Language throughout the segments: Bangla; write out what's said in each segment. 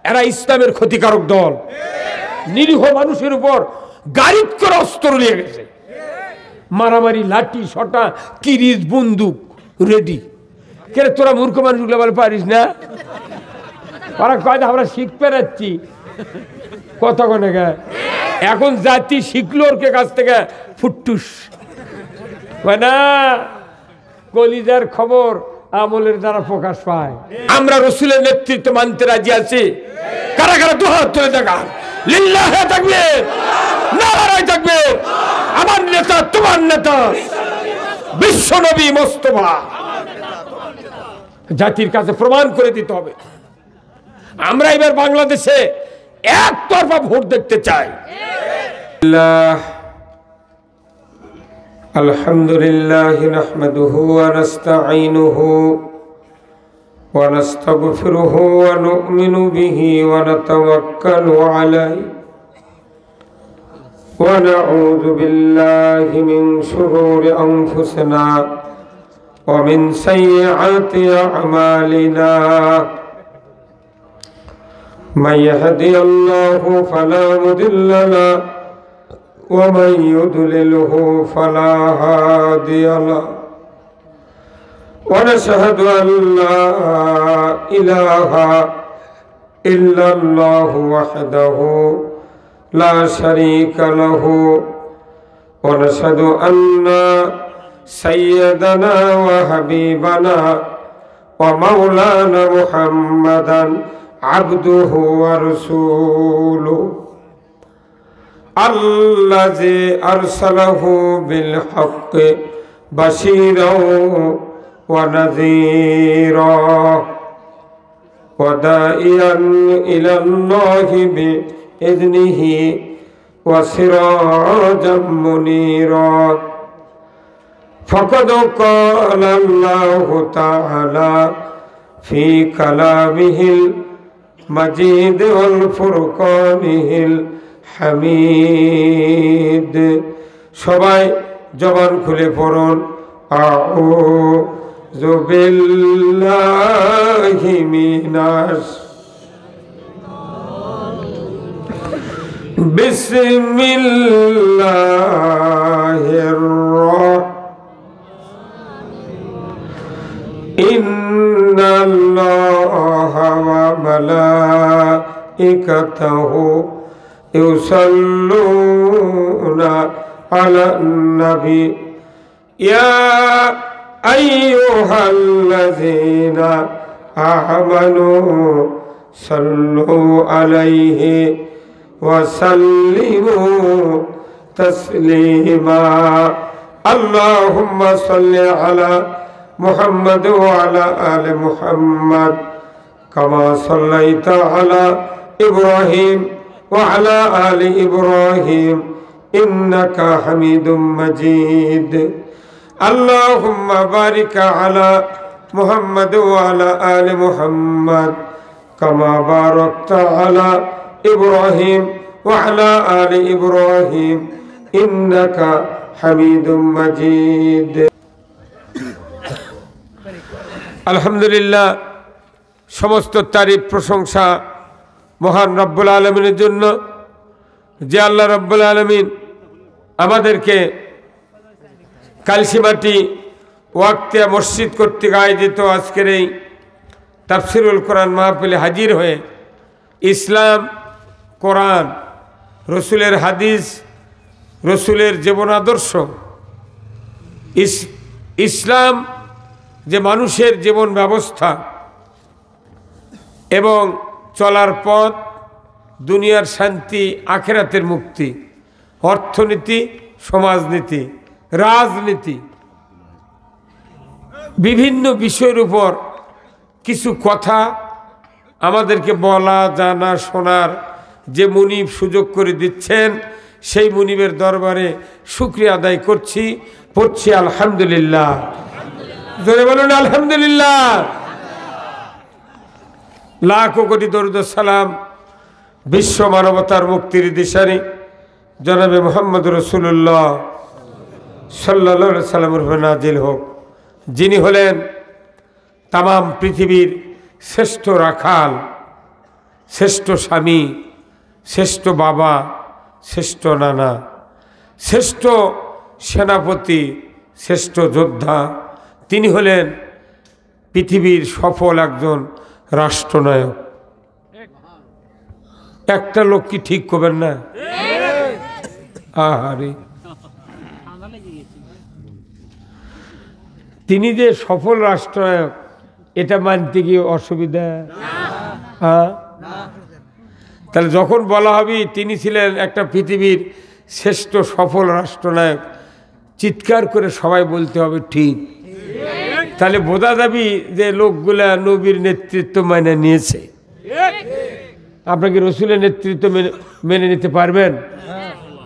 এরা ইসলামের ক্ষতিকারক দল। নিরীহ মানুষের উপর গাড়িত করে অস্ত্র নিয়ে গেছে, মারামারি, লাঠি সটা, কিরিচ, বন্দুক রেডি। কে তোরা মূর্খ মানুষগুলো বলে পারিস না? ওরা কয় আমরা শিখতে যাচ্ছি কতক্ষণে গে। এখন জাতি শিখলো ওর কাছ থেকে ফুটটুস না, কলিজার খবর আমলের দ্বারা প্রকাশ পায়। আমরা রসুলের নেতৃত্ব মানতে রাজি আছি। কারা কারা দুহাত তুলে দেখা লিল্লাহে তাকবীর, নারায়ে তাকবীর। আমার নেতা তোমার নেতা বিশ্ব নবী মোস্তফা। জাতির কাছে প্রমাণ করে দিতে হবে। আমরা এবার বাংলাদেশে একতরফা ভোট দেখতে চাই। আলহামদুলিল্লাহ নাহমাদুহু ওয়া নাস্তাঈনুহু ওয়া নাস্তাগফিরুহু ওয়া নু'মিনু বিহি ওয়া নাতাওয়াক্কালু আলাইহি ওয়া নাউযু বিল্লাহি মিন শুরুরি আনফুসিনা ওয়া মিন সাইয়্যাতি আ'মালিনা। من يهدي الله فلا مضل له ومن يضلله فلا هادي له ونشهد أن لا إله إلا الله وحده لا شريك له ونشهد أن سيدنا وحبيبنا ومولانا محمدا عبده ورسوله الذي أرسله بالحق بشيرا ونذيرا وداعيا إلى الله بإذنه وسراجا منيرا فقد قال الله تعالى في كلامه المجيد والفرقانه الحميد। সবাই জবান খুলে পড়ুন আউযু বিল্লাহি মিনাশ বিসমিল্লাহির ইন্নাল্লাহা ওয়া মালাইকাতাহু ইউসাল্লুনা আলান নবী ইয়া আইয়ুহাল্লাযীনা আমানু সাল্লু আলাইহি ওয়া সাল্লিমু তাসলিমা। আল্লাহুম্মা সাল্লি আলা মুহাম্মাদ ওয়া আলা আলি মুহাম্মাদ কামা সাল্লাইতা আলা ইব্রাহিম ওয়া আলা আলি ইব্রাহিম ইন্নাকা হামিদুম মাজিদ। আল্লাহুম্মা বারিক আলা মুহাম্মাদ ওয়া আলা আলি মুহাম্মাদ কামা বারাকতা আলা ইব্রাহিম ওয়া আলা আলি ইব্রাহিম ইন্নাকা হামিদুম মাজিদ। আলহামদুলিল্লাহ, সমস্ত তারিফ প্রশংসা মহান রব্বুল আলমিনের জন্য, যে আল্লাহ রব্বুল আলমিন আমাদেরকে কালসিমাটি ওয়াক্তিয়া মসজিদ কর্তৃক আয়োজিত আজকের এই তাফসিরুল কোরআন মাহফিলে হাজির হয়ে ইসলাম, কোরআন, রসুলের হাদিস, রসুলের জীবন আদর্শ, ইসলাম যে মানুষের জীবন ব্যবস্থা এবং চলার পথ, দুনিয়ার শান্তি, আখিরাতের মুক্তি, অর্থনীতি, সমাজনীতি, রাজনীতি, বিভিন্ন বিষয়ের উপর কিছু কথা আমাদেরকে বলা, জানা, শোনার যে মুনিব সুযোগ করে দিচ্ছেন, সেই মুনিবের দরবারে শুকরিয়া আদায় করছি, পড়ছি আলহামদুলিল্লাহ। জোরে বলুন আলহামদুলিল্লাহ। লাখো কোটি দরুদ সালাম বিশ্ব মানবতার মুক্তির দিশারি জনাবে মুহাম্মদ রাসূলুল্লাহ সাল্লাল্লাহু আলাইহি সাল্লামের উপর নাজিল হোক, যিনি হলেন তামাম পৃথিবীর শ্রেষ্ঠ রাখাল, শ্রেষ্ঠ স্বামী, শ্রেষ্ঠ বাবা, শ্রেষ্ঠ নানা, শ্রেষ্ঠ সেনাপতি, শ্রেষ্ঠ যোদ্ধা। তিনি হলেন পৃথিবীর সফল একজন রাষ্ট্রনায়ক। একটা লোক কি ঠিক করবেন না? আহারে, তিনি যে সফল রাষ্ট্রনায়ক এটা মানতে গিয়ে অসুবিধা? হ্যাঁ, তাহলে যখন বলা হবে তিনি ছিলেন একটা পৃথিবীর শ্রেষ্ঠ সফল রাষ্ট্রনায়ক, চিৎকার করে সবাই বলতে হবে ঠিক। তাহলে বোঝা যাবে যে লোকগুলা নবীর নেতৃত্ব মেনে নিয়েছে। আপনাকে রসুলের নেতৃত্ব মেনে নিতে পারবেন?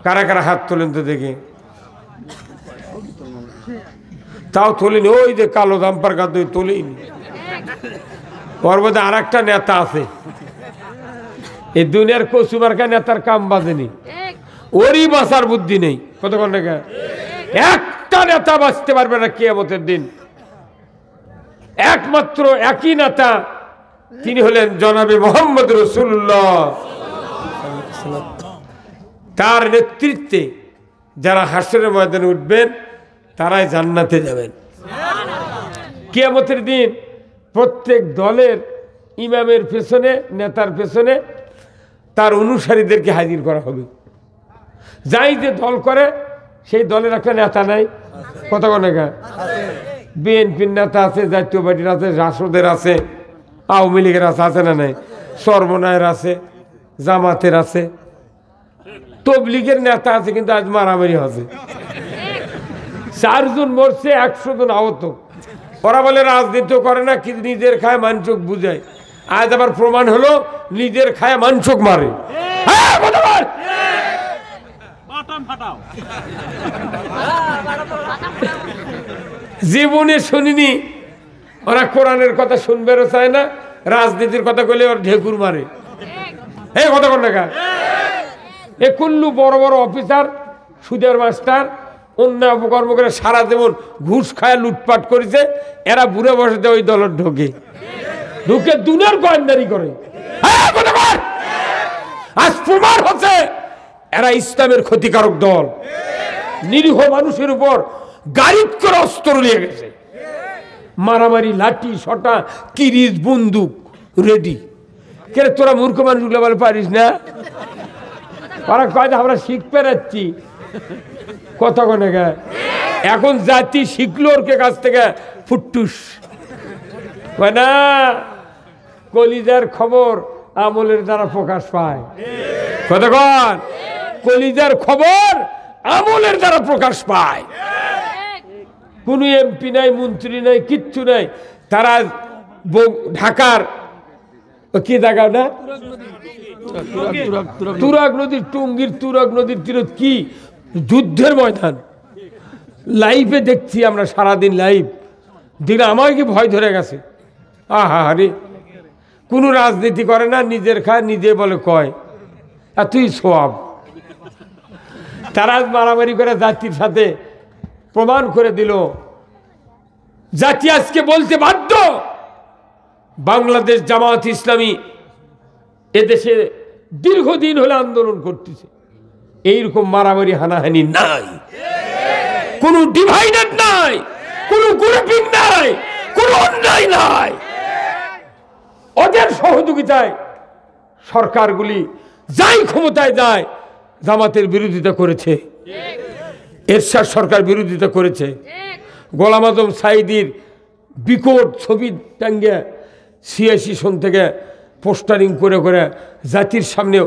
কারা কারা হাত তোলেন তো দেখে। তাও তোলেনি, ওই যে কালো দাম্পার গাদ তোলেনি। ওর মধ্যে আর একটা নেতা আছে, এই দুনিয়ার কচুমার্কা নেতার কাম বাজেনি, ওরই বাঁচার বুদ্ধি নেই। কতক্ষণ টাকা একটা নেতা বাঁচতে পারবে না কিয়ামতের দিন। একমাত্র একই নেতা, তিনি হলেন জনাবে মুহাম্মদ রাসূলুল্লাহ। তার নেতৃত্বে যারা হাসরের ময়দানে উঠবেন তারাই জান্নাতে যাবেন। কিয়ামতের দিন প্রত্যেক দলের ইমামের পেছনে, নেতার পেছনে তার অনুসারীদেরকে হাজির করা হবে। যাই যে দল করে সেই দলের একটা নেতা নাই। কত টাকা বিএনপির নেতা আছে, জাতীয় পার্টির আছে, রাষ্ট্রদের আছে, আওয়ামী লীগের আছে, আছে না নাই? সর্বনায়ের আছে, জামাতের আছে, তবলিগের নেতা আছে, কিন্তু আজ মারামারি আছে। 4 জন মরছে, 100 জন আহত। ওরা বলে রাজনীতি করে না, কিন্তু নিজের খায় মানচুক বুঝায়। আজ আবার প্রমাণ হলো নিজের খায় মানচুক মারে। জীবনে শুনিনি ওরা কোরআনের কথা শুনবেও চায় না, রাজনীতির কথা কইলে ওর ঢেকুর মারে। এই কথা কোন টাকা এ কুল্লু বড় বড় অফিসার, সুদের মাস্টার, অন্যায় অপকর্ম করে সারা জীবন ঘুষ খায় লুটপাট করেছে, এরা বুড়ে বসে ওই দলের ঢোকে দুনিয়ার গোয়েন্দারি করে। আজ প্রমাণ হচ্ছে এরা ইসলামের ক্ষতিকারক দল। নিরীহ মানুষের উপর গাড়িত করে অস্ত্র নিয়ে গেছে, মারামারি, লাঠি সটা, কিরিচ, বন্দুক রেডি। কে তোরা মূর্খ মানুষগুলো বলে পারিস না? ওরা কয় আমরা শিখতে যাচ্ছি। কথা কোনে গে এখন জাতি শিখলো ওর কাছ থেকে ফুটুস কয় না। কলিজার খবর আমলের দ্বারা প্রকাশ পায়। কতক্ষণ কলিজার খবর আমলের দ্বারা প্রকাশ পায়। কোন এমপি নাই, মন্ত্রী নাই, কিচ্ছু নাই। তারা ঢাকার কি জায়গা না, তুরাগ নদীর, টঙ্গীর তুরাগ নদীর তীর কি যুদ্ধের ময়দান। লাইভে দেখছি আমরা, সারাদিন লাইভ দিলে আমার কি ভয় ধরে গেছে। আহা রে, কোনো রাজনীতি করে না, নিজের খায়, নিজে বলে কয় এতই সওয়াব। তারা মারামারি করে জাতির সাথে প্রমাণ করে দিল। জাতি আজকে বলতে বাধ্য, বাংলাদেশ জামাত ইসলামী এদেশে দীর্ঘদিন হলে আন্দোলন করতেছে, এইরকম মারামারি হানাহানি নাই, কোন ডিভাইডার নাই, কোন গ্রুপিং নাই, কোন অন্যায় নাই। ওদের সহযোগিতায় সরকারগুলি যাই ক্ষমতায় যায় জামাতের বিরোধিতা করেছে, এরশাদ সরকার বিরোধিতা করেছে। গোলাম আজম সাঈদীর বিকট ছবি টাঙ্গে 86 সন থেকে পোস্টারিং করে করে জাতির সামনে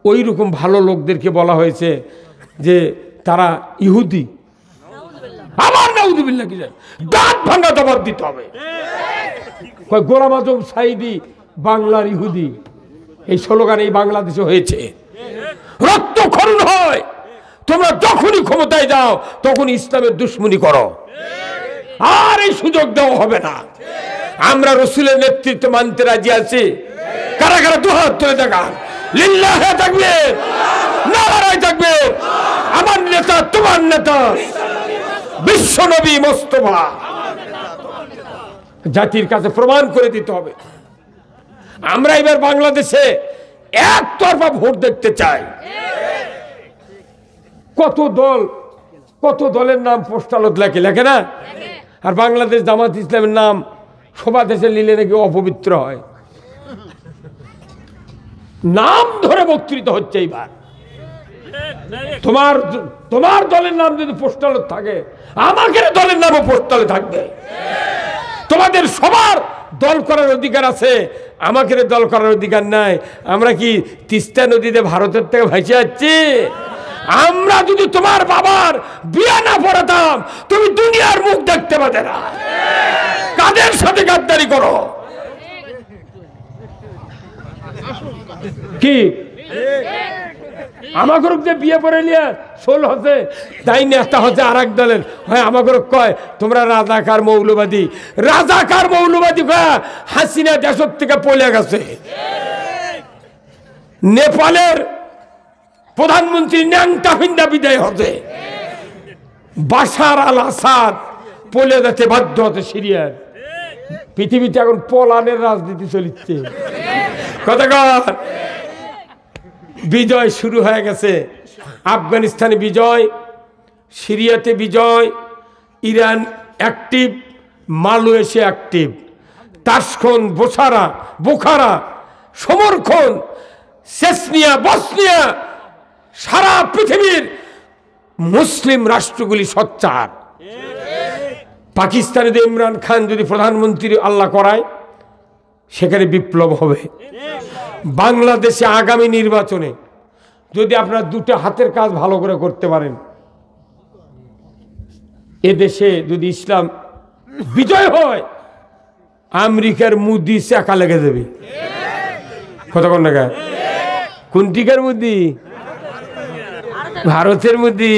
ওই রকম ভালো লোকদেরকে বলা হয়েছে যে তারা ইহুদি। আমার নাউযুবিল্লাহ কি যায়, দাঁত ভাঙা জবাব দিতে হবে। গোলাম আজম সাঈদী বাংলার ইহুদি, এই স্লোগান এই বাংলাদেশে হয়েছে। রক্তক্ষরণ হয়, তোমরা যখনই ক্ষমতায় যাও তখন ইসলামের দুশ্মনী করো, আর এই সুযোগ দেওয়া হবে না। আমরা রাসূলের নেতৃত্ব মানতে রাজি আছি। কারা কারা দুহাত তুলে দেখান, লিল্লাহে তাকবীর, নারায়ে তাকবীর। আমার নেতা, তোমার নেতা বিশ্ব নবী মুস্তাফা। জাতির কাছে প্রমাণ করে দিতে হবে। আমরা এবার বাংলাদেশে একতরফা ভোট দেখতে চায়। কত দলের নাম পোস্টালত লেখে না? আর বাংলাদেশ জামাত ইসলামের নাম সভা দেশে নিলে নাকি অপবিত্র হয়। নাম ধরে বক্তৃতা হচ্ছে। এইবার তোমার দলের নাম যদি পোস্টালত থাকে, আমাকে দলের নামও পোস্টালে থাকবে। তোমাদের সবার দল করার অধিকার আছে, আমাকে দল করার অধিকার নাই। আমরা কি তিস্তা নদীতে ভারতের থেকে ভাসে যাচ্ছি? আমরা যদি তোমার বাবার বিয়া না পড়াতাম, তুমি দুনিয়ার মুখ দেখতে পাতে না। কাদের সাথে গাদ্দারি করো? কি আমাকে যে বিয়ে করে নিয়ে সোল হচ্ছে, তাই নেতা হচ্ছে আর এক দলের হয়। আমাকে কয় তোমরা রাজাকার মৌলবাদী। হাসিনা দেশের থেকে পলে গেছে। নেপালের প্রধানমন্ত্রী ন্যাংটা হিন্দা বিদায় হতে, বাশার আল আসাদ পলে যেতে বাধ্য হতে সিরিয়ার। পৃথিবীতে এখন পলানের রাজনীতি চলছে। কতক্ষণ বিজয় শুরু হয়ে গেছে। আফগানিস্তানে বিজয়, সিরিয়াতে বিজয়, Iran active, Malaysia active, Tashkent, Bukhara, Samarkand, Chechnya, Bosnia, সারা পৃথিবীর মুসলিম রাষ্ট্রগুলি সোচ্চার। পাকিস্তানে ইমরান খান যদি প্রধানমন্ত্রী আল্লাহ করায়, সেখানে বিপ্লব হবে। বাংলাদেশে আগামী নির্বাচনে যদি আপনারা দুটো হাতের কাজ ভালো করে করতে পারেন, এদেশে যদি ইসলাম বিজয় হয়, আমেরিকার মুদি চাকা লেগে যাবে। কতক্ষণ টাকা? কোনটিকার মুদি? ভারতের মুদি।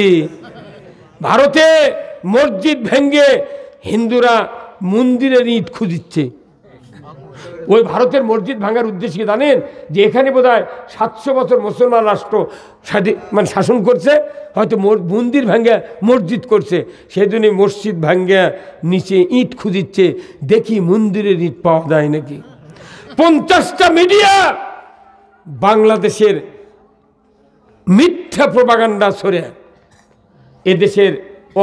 ভারতে মসজিদ ভেঙ্গে হিন্দুরা মন্দিরের ইট খুঁজিচ্ছে। ওই ভারতের মসজিদ ভাঙার উদ্দেশ্যে জানেন যে এখানে বোধহয় 700 বছর মুসলমান রাষ্ট্র শাসন করছে, হয়তো মন্দির ভাঙ্গা মসজিদ করছে। সেই জন্য মসজিদ ভাঙ্গা নিচে ইট খুঁজিচ্ছে, দেখি মন্দিরের ইট পাওয়া যায় নাকি। 50টা মিডিয়া বাংলাদেশের মিথ্যা প্রপাগান্ডা ছড়ে এদেশের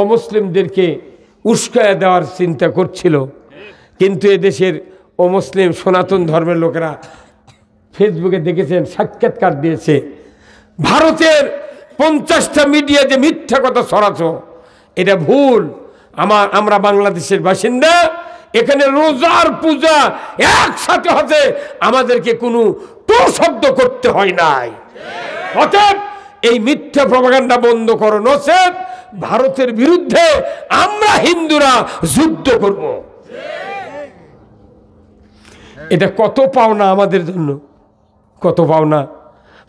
অমুসলিমদেরকে উস্কায়া দেওয়ার চিন্তা করছিল। কিন্তু এদেশের অমুসলিম সনাতন ধর্মের লোকেরা ফেসবুকে দেখেছেন, সাক্ষাৎকার দিয়েছে। ভারতের 50টা মিডিয়া যে মিথ্যা কথা ছড়াছ, এটা ভুল। আমরা বাংলাদেশের বাসিন্দা, এখানে রোজার পূজা একসাথে হচ্ছে, আমাদেরকে কোনো তো শব্দ করতে হয় নাই। অতএব এই মিথ্যা প্রপাগান্ডা বন্ধ করো, নচেত ভারতের বিরুদ্ধে আমরা হিন্দুরা যুদ্ধ করব। এটা কত পাওনা আমাদের জন্য, কত পাওনা।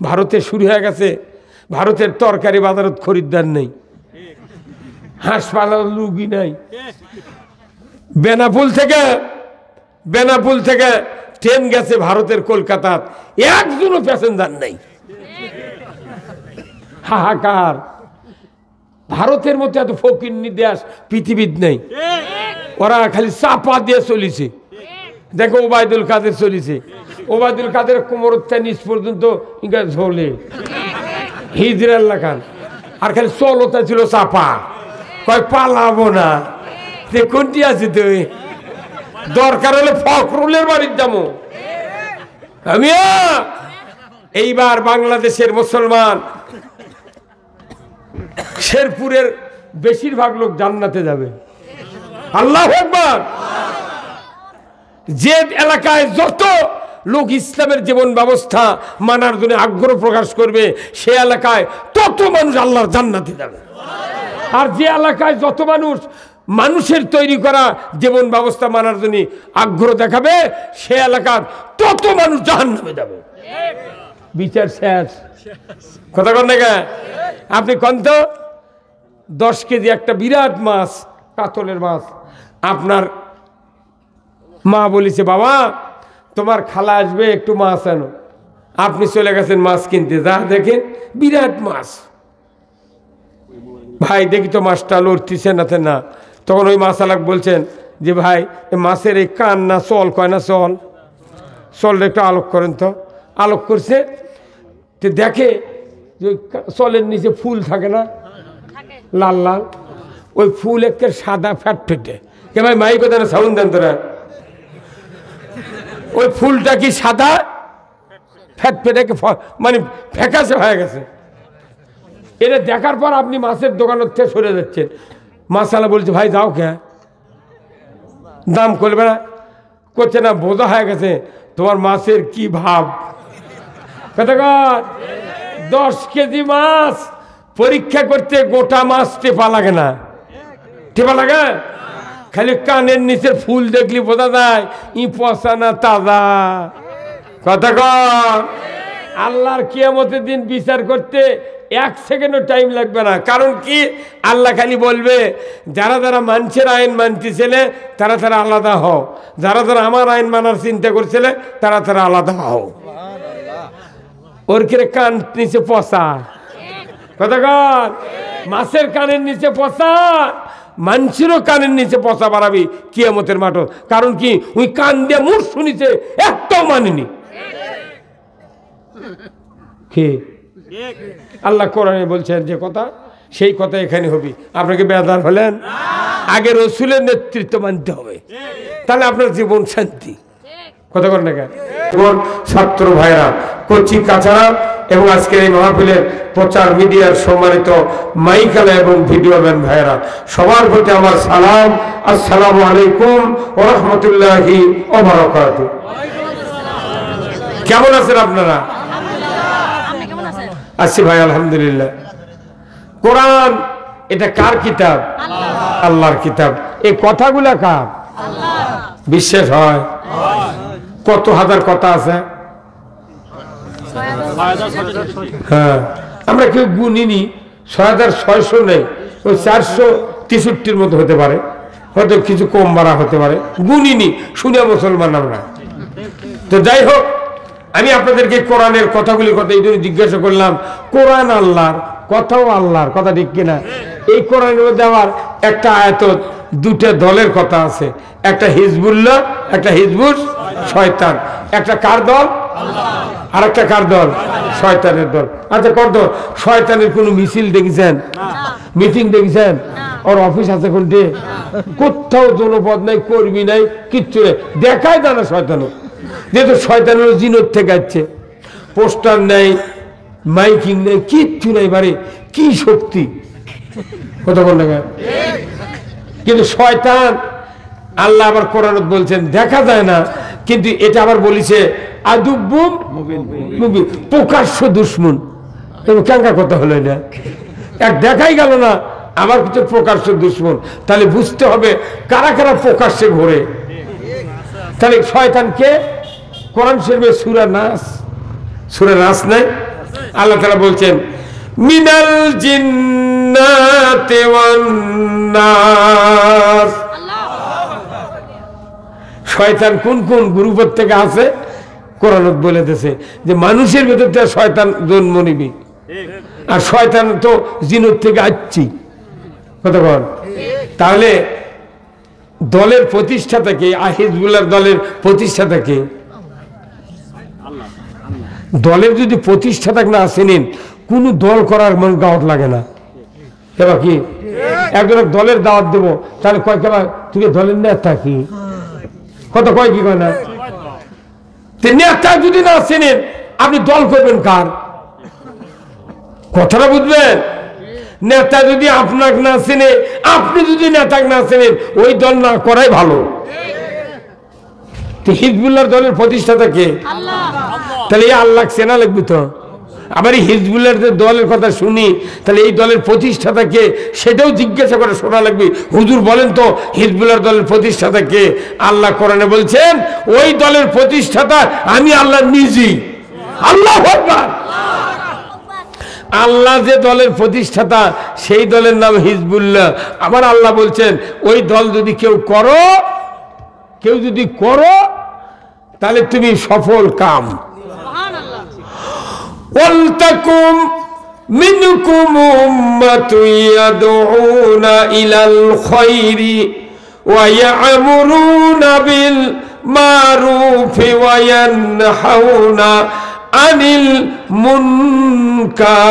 ভারতে শুরু হয়ে গেছে, ভারতের তরকারি বাজারত খরিদ্দার নেই, হাসপাতাল রুগী নাই। বেনাপুল থেকে ট্রেন গেছে ভারতের কলকাতার, একজনও প্যাসেঞ্জার নেই। হাহাকার। ভারতের মধ্যে এত ফকিন্নি দেশ পৃথিবীর নেই। ওরা খালি চাপা দিয়ে চলিছে। দেখো ওবায়দুল কাদের চলিছে, ওবায়দুল কাদের কোমরটা নিচ পর্যন্ত ঝোলে হিজরাল্লাহ খান, আর খালি চলতা ছিল চাপা। কয় পালাবো না। কোনটি আছে তুই? দরকার হলে ফখরুলের বাড়ির যাবো আমি। এইবার বাংলাদেশের মুসলমান শেরপুরের বেশিরভাগ লোক জান্নাতে যাবে। আল্লাহু আকবার। যে এলাকায় যত লোক ইসলামের জীবন ব্যবস্থা মানার জন্য আগ্রহ প্রকাশ করবে, সে এলাকায় তত মানুষ আল্লাহর জান্নাতে যাবে। আর যে এলাকায় যত মানুষের তৈরি করা জীবন ব্যবস্থা মানার জন্য আগ্রহ দেখাবে, সে এলাকার তত মানুষ জাহান্নামে যাবে। বিচার শেষ। কথা কন না? আপনি কন তো 10 কেজি একটা বিরাট মাছ, কাতলের মাছ, আপনার মা বলেছে বাবা তোমার খালা আসবে, একটু মাছ আনো। আপনি চলে গেছেন মাছ কিনতে, যা দেখেন বিরাট মাছ। ভাই দেখি তো মাছটা লড়তিছে না। তখন ওই মাছালাক বলছেন যে ভাই মাছের এই কান না চল, কয় না চলটা একটু আলোক করেন তো। আলোক করছে, তো দেখে যে চলের নিচে ফুল থাকে না, লাল লাল, ওই ফুল একের সাদা ফ্যাট ফেটে। কে ভাই মাইক কথা না সাউন্ড দেন তোরা, ওই ফুলটা কি সাদা ফ্যাট ফেটে মানে ফ্যাকাশে হয়ে গেছে। এটা দেখার পর আপনি মাছের দোকানের থেকে সরে যাচ্ছেন, মাছওয়ালা বলছে ভাই যাও কে, দাম করবে না, করছে না, বোঝা হয়ে গেছে তোমার মাছের কি ভাব। কতক্ষণ 10 কেজি মাছ পরীক্ষা করতে গোটা মাছ টেপা লাগে না, টেপা লাগে খালি কানের নিচের ফুল দেখলি বোঝা যায় ই পচা না তাজা। কতক্ষণ আল্লাহর কিয়ামতের দিন বিচার করতে 1 সেকেন্ডও টাইম লাগবে না। কারণ কি, আল্লাহ খালি বলবে যারা যারা মানুষের আইন মানতেছিলে তারা তারা আলাদা হও, যারা যারা আমার আইন মানার চিন্তা করছিলে তারা তারা আলাদা হও। ওর কিরে কান নিচে পচা, কতক্ষণ মাছের কানের নিচে পচা, মানুষেরও কানের নিচে পচা বাড়াবি কিয়ামতের মাঠ। কারণ কি, ওই কান দিয়ে মুখ শুনিছে একটাও মানেনি। কে আল্লাহ কোরআনে বলছেন যে কথা, সেই কথা এখানে হবে। আপনাকে বেদার হলেন, আগে রসুলের নেতৃত্ব মানতে হবে, তাহলে আপনার জীবন শান্তি। কথা কর না কেন ছাত্র ভাইরা, কচি কাছাড়া এবং আজকের এই মাহফিলের প্রচার মিডিয়ার সম্মানিত মাইকালা এবং ভিডিও ম্যান ভাইরা, সবার প্রতি আমার সালাম, আসসালামু আলাইকুম ওয়া রাহমাতুল্লাহি ওয়া বারাকাতুহু। কেমন আছেন আপনারা? আছি ভাই আলহামদুলিল্লাহ। কোরআন এটা কার কিতাব? আল্লাহর কিতাব। এই কথাগুলা কার? বিশ্বাস হয়? কত হাজার কথা আছে? হ্যাঁ, আমরা কেউ গুনিনি, 6600 নেই, ওই 463 মতো হতে পারে, হয়তো কিছু কম বাড়া হতে পারে, গুনিনি, শুনে মুসলমান আমরা। তো যাই হোক, আমি আপনাদেরকে কোরআনের কথাগুলির কথা এই জন্য জিজ্ঞাসা করলাম। কোরআন আল্লাহর, কথাও আল্লাহর কথা, ঠিক কিনা? এই কোরআনের মধ্যে আমার একটা আয়াতত 2টা দলের কথা আছে, একটা হিজবুল্লাহ, একটা হিজবুল শয়তান। একটা কার দল? আর একটা কার দল? শয়তানের দল। আচ্ছা কর দল, শয়তানের কোনো মিছিল দেখেছেন? মিটিং দেখেছেন? ওর অফিস আছে কোনটি? কোথাও জনপদ নাই, কর্মী নাই, কিচ্ছু নেই, দেখাই যায় না শয়তানও। যেহেতু শয়তানের জিনত থেকে আসছে, পোস্টার নেই, মাইকিং নেই, কিচ্ছু নেই, বাড়ি কি শক্তি। কথা বল না, কিন্তু শয়তান আল্লাহ আবার কোরআন বলছেন দেখা যায় না, কিন্তু এটা আবার বলিছে আদুব্বুম মুবিন, প্রকাশ্য দুশ্মন। কেঙ্কা কথা হলো এটা, এক দেখাই গেল না, আবার কিছু প্রকাশ্য দুশ্মন। তাহলে বুঝতে হবে কারা কারা প্রকাশ্যে ঘোরে। তাহলে শয়তানকে কোরআন শরীফে সূরা নাস নাই, আল্লাহ তাআলা বলছেন মিনাল জিন্নাতি ওয়ান নাস। শয়তান কোন কোন গ্রুপের থেকে আছে কোরআন বলে দিয়েছে যে মানুষের ভেতর থেকে শয়তান জন্ম নিবি, আর শয়তান তো জিনের থেকে আসছি। কথা বল, তাহলে দলের প্রতিষ্ঠাতা কে? হিজবুল্লাহর দলের প্রতিষ্ঠাতা কে? দলের যদি প্রতিষ্ঠাতা না আসেন, কোন দল করার মন গাওয়াত লাগে না। এবার কি একজন দলের দাওয়াত দেবো, তাহলে কয় কেবা তুমি দলের নেতা কি? কত কয় কি কয় না? নেতা যদি না চেনেন আপনি দল করবেন কার? কথাটা বুঝবেন? নেতা যদি আপনাকে না চেনে, আপনি যদি নেতাকে না চেনেন, ওই দল না করাই ভালো। হিজবুল্লাহর দলের প্রতিষ্ঠাতা কে? তাহলে এই আল্লাহ চেনা লাগবে তো। আবার এই হিজবুল্লাহর দলের কথা শুনি, তাহলে এই দলের প্রতিষ্ঠাতা কে সেটাও জিজ্ঞাসা করে শোনা লাগবে। হুজুর বলেন তো হিজবুল্লাহর দলের প্রতিষ্ঠাতা কে? আল্লাহ কোরআনে বলছেন ওই দলের প্রতিষ্ঠাতা আমি আল্লাহ নিজেই। আল্লাহু আকবার। আল্লাহ যে দলের প্রতিষ্ঠাতা সেই দলের নাম হিজবুল্লাহ। আবার আল্লাহ বলছেন ওই দল যদি কেউ যদি করো তাহলে তুমি সফল কাম। ওয়ালতাকুম মিনকুম উম্মাতুন ইয়াদউনা ইলাল খায়রি ওয়া ইয়া'মুরুনা বিল মারুফি ওয়া ইয়ানহাউনা আনিল মুনকার।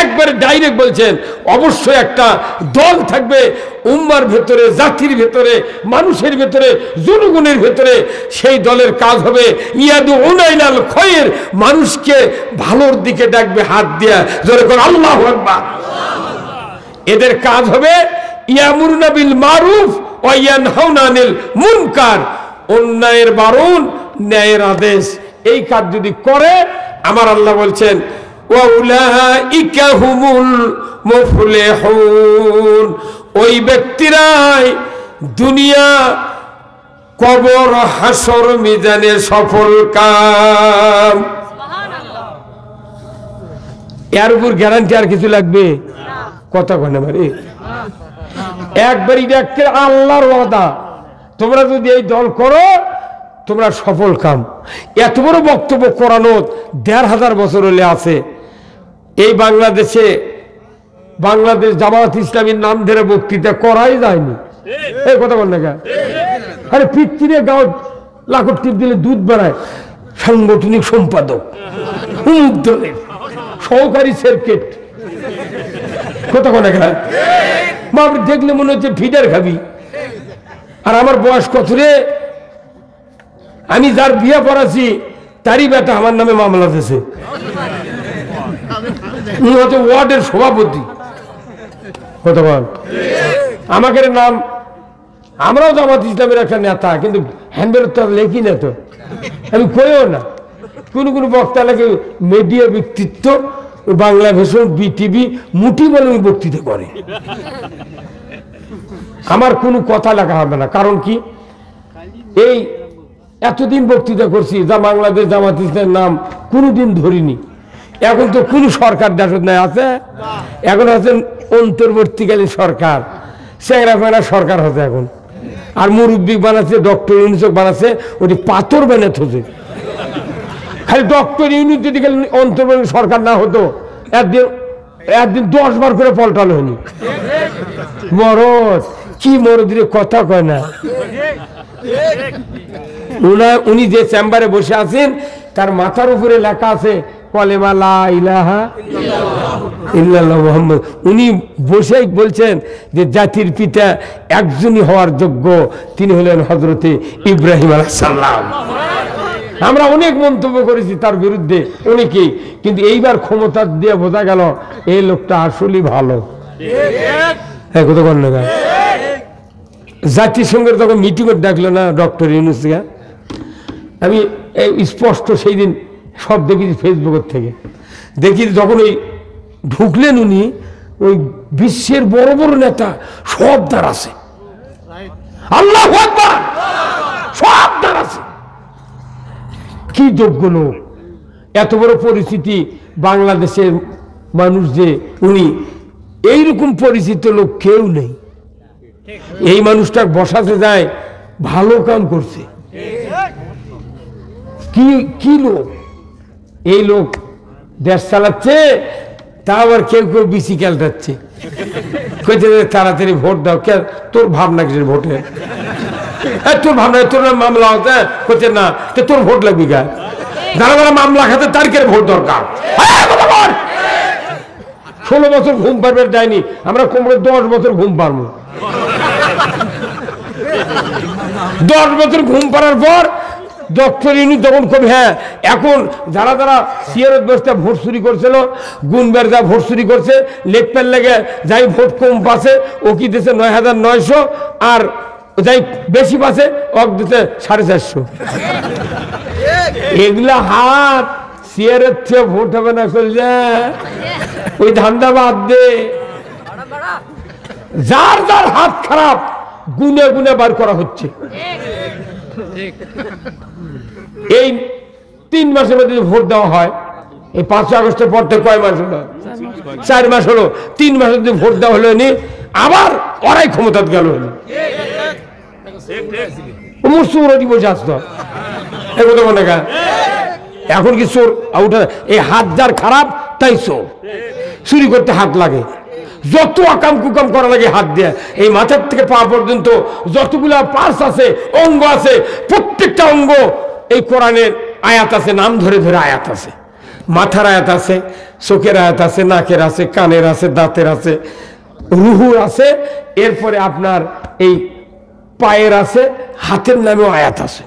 একবার ডাইরেক্ট বলছেন অবশ্যই একটা দল থাকবে উম্মার ভেতরে, জাতির ভেতরে, মানুষের ভেতরে, জনগণের ভেতরে। সেই দলের কাজ হবে ইয়াদুউনা ইলাল খায়র, মানুষকে ভালোর দিকে ডাকবে হাত দিয়া, জোরে করে আল্লাহু আকবার। এদের কাজ হবে ইয়ামুরুনা বিল মারুফ ওয়া ইয়ানহাউনা আনিল মুনকার, অন্যায়ের বারণ, ন্যায়ের আদেশ। এই কাজ যদি করে, আমার আল্লাহ বলছেন ওয়াউলাইকা হুমুল মুফলিহুন, ওই ব্যক্তিরাই দুনিয়া, কবর, হাসর, মিজানে সফল কাম। এর উপর গ্যারান্টি আর কিছু লাগবে? কথা কয় না ভাই, একবারই দেখতে আল্লাহর ওয়াদা, তোমরা যদি এই দল করো তোমরা সফল কাম। এত বড় বক্তব্য কোরআনে ১৫০০ বছর হলে আছে। এই বাংলাদেশে বাংলাদেশ জামাত ইসলামীর নাম ধরে বক্তৃতা করাই যায়নি। এই কথা বল না কেন? আরে পিচ্চিরে গাঁও লাখর টিপ দিলে দুধ বাড়ায়, সাংগঠনিক সম্পাদক, দলের সহকারী সার্কিট, কথা বল না কেন? মা দেখলে মনে হচ্ছে ফিডার খাবি। আর আমার বয়স কত রে, আমি যার বিয়ে পড়াছি তারই বেটা আমার নামে মামলা দিয়েছে, হচ্ছে ওয়ার্ডের সভাপতি। কথা বল, আমাকে নাম, আমরাও জামাত ইসলামের একটা নেতা, কিন্তু হ্যান্ডেল তো লেখি না, তো আমি কইও না। কোন কোন বক্তা লাগে মিডিয়া ব্যক্তিত্ব, বাংলা ভাষণ, বিটিভি, মুঠি বলে বক্তৃতা করে। আমার কোনো কথা লেখা হবে না, কারণ কি এই এতদিন বক্তৃতা করছি, যা বাংলাদেশ জামাত ইসলামের নাম কোনোদিন ধরিনি। এখন তো কোন সরকার দেশের নাই আছে, এখন আছেন অন্তর্বর্তীকালীন সরকার, চেংরা ফেরা সরকার হচ্ছে এখন। আর মুরব্বী বানাচ্ছে, ডক্টর ইউনুস বানাচ্ছে, ওটি পাথর বানিয়ে থছে। খালি ডক্টর ইউনুস যদি অন্তর্বর্তী সরকার না হতো, একদিন 10 বার করে পল্টালো হয়নি। মরদ কি মরদিরে কথা কয় না। উনি যে চেম্বারে বসে আছেন তার মাথার উপরে লেখা আছে কলেমা লা ইলাহা ইল্লাল্লাহ মুহাম্মদ। উনি বসে বলছেন যে জাতির পিতা একজনই হওয়ার যোগ্য, তিনি হলেন হযরতে ইব্রাহিম আলাইহিস সালাম। আমরা অনেক মন্তব্য করেছি তার বিরুদ্ধে অনেকেই, কিন্তু এইবার ক্ষমতা দিয়ে বোঝা গেল এই লোকটা আসলেই ভালো। হ্যাঁ, কথা বল না। জাতিসংঘের যখন মিটিংয়ে ডাকলো না ডক্টর ইউনূসকে, আমি স্পষ্ট সেই দিন সব দেখেছি ফেসবুকের থেকে। দেখি যখন ওই ঢুকলেন উনি, ওই বিশ্বের বড় বড় নেতা সব দাঁড়াছে, আল্লাহু আকবার, সব দাঁড়াছে। কি যোগ্য লোক, এত বড় পরিস্থিতি বাংলাদেশের মানুষ, যে উনি এইরকম পরিচিত লোক কেউ নেই। এই মানুষটা বসাতে যায়, ভালো কাম করছে। কি কি লোক, এই লোক দেশ চালাচ্ছে, তা আবার কেউ কেউ বিসি খেলতাচ্ছে, কইতে তাড়াতাড়ি ভোট দাও। কে তোর ভাবনা কিছু ভোটে, তোর ভাবনা, তোর মামলা হতে করছে না, তোর ভোট লাগবি গা। যারা যারা মামলা খাতে তার কে ভোট দরকার। 16 বছর ঘুম পারবে যায়নি, আমরা কমরে 10 বছর ঘুম পারবো। 10 বছর ঘুম পাড়ার পর ডক্টর ইউনূস তখন কবি, হ্যাঁ এখন যারা যারা সিয়ারত বসতে ভোট চুরি করছিল, গুনবের যা ভোট চুরি করছে, লেখপের লেগে যাই ভোট কম পাচ্ছে ও কি দিচ্ছে 9,900, আর যাই বেশি পাচ্ছে ওক দিতে 450। এগুলা হাত সিয়ারের চেয়ে ভোট হবে না, চলছে ওই ধান্দা বাদ দে। যার যার হাত খারাপ গুনে গুনে বার করা হচ্ছে। এই 3 মাসের মধ্যে ভোট দেওয়া হয়, এই 5 আগস্টের পর থেকে কয় মাস হলো? 4 মাস হলো। 3 মাসের মধ্যে ভোট দেওয়া হলো নি, আবার ওরাই ক্ষমতা গেল। এখন কি চোর এই হাত যার খারাপ তাই চোর, চুরি করতে হাত লাগে, যত আকাম কুকাম করা লাগে হাত দিয়ে। এই মাথার থেকে পা পর্যন্ত যতগুলা পার্স আছে, অঙ্গ আছে, প্রত্যেকটা অঙ্গ এই কোরআনের আয়াত আছে, নাম ধরে ধরে আয়াত আছে, মাথার আয়াত আছে, চোখের আয়াত আছে, নাকের আছে, কানের আছে, দাঁতের আছে, রুহুর আছে, এরপরে আপনার এই পায়ের আছে, হাতের নামেও আয়াত আছে।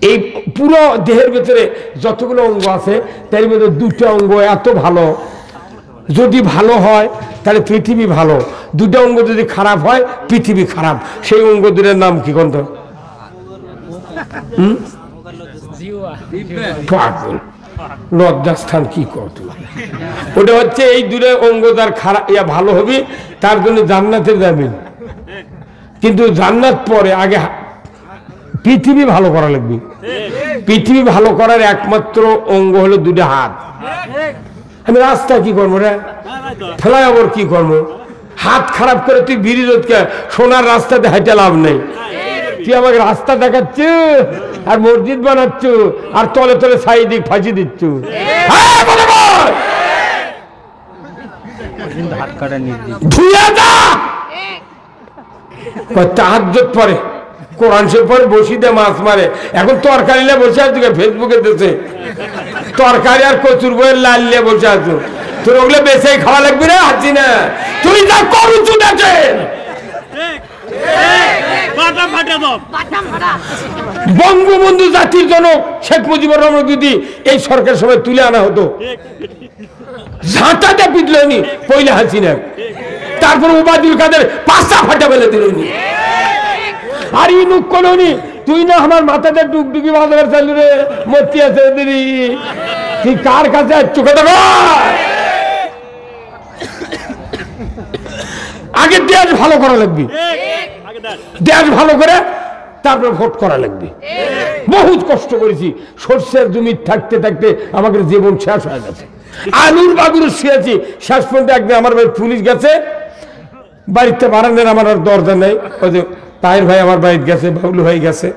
এই পুরো দেহের ভেতরে যতগুলো অঙ্গ আছে তার মধ্যে দুটো অঙ্গ এত ভালো, যদি ভালো হয় তাহলে পৃথিবী ভালো, দুটো অঙ্গ যদি খারাপ হয় পৃথিবী খারাপ। সেই অঙ্গ দুটোর নাম কি কোনটা? পাগল লজ্জাস্থান কি করতো, ওটা হচ্ছে এই দুটো অঙ্গ তার খারাপ ভালো হবে তার জন্য জান্নাতে যাবেন, কিন্তু জান্নাত পরে আগে পৃথিবী ভালো করা লাগবে। পৃথিবী ভালো করার একমাত্র অঙ্গ হলো দুটো হাত। আমি রাস্তা কি করবো রে, ফ্লাইওভার কি করবো? হাত খারাপ করে তুই বিড়ি রোধকে সোনার রাস্তাতে হাইতে লাভ নেই। তুই আমাকে রাস্তা দেখাচ্ছ আর মসজিদ বানাচ্ছ আর তলে তলে সাইদিক ফাঁসি দিচ্ছ। তাহাজ্জুদ পরে কোরআন শরীফ পরে বসি দিয়ে মাছ মারে, এখন তরকারি নিয়ে বসে আছো ফেসবুকে দেশে, তরকারি আর কচুর বইয়ের লাল নিয়ে বসে আছো। তোর ওগুলো বেঁচে খাওয়া লাগবে রে হাসি না, তুই যা করু চুনেছে। বঙ্গবন্ধু জাতির জনক শেখ মুজিবুর রহমান যদি এই সরকার সময় তুলে আনা হতো, ঝাঁটাতে পিটলনি পয়লা হাসিনা, তারপর ওবায়দুল কাদের পাঁচটা ফাটা ফেলে দিলনি। আর ইনুক কলোনি তুই না আমার মাথাতে টুকটুকি বাজার চালু রে মতি আছে তুই কার কাছে চোখে দেখ। আগে দেশ ভালো করা লাগবে, দেশ ভালো করে তারপরে ভোট করা লাগবে। বহুত কষ্ট করেছি, সর্ষের জমি থাকতে থাকতে আমাকে জীবন শেষ হয়ে গেছে। আলুর বাগুর শুয়েছি, শেষ পর্যন্ত একদিন আমার বাড়ি পুলিশ গেছে, বাড়িতে বারান্দার আমার আর দরজা নেই, ওই যে তাহির ভাই আমার বাড়িতে গেছে, বাবলু ভাই গেছে,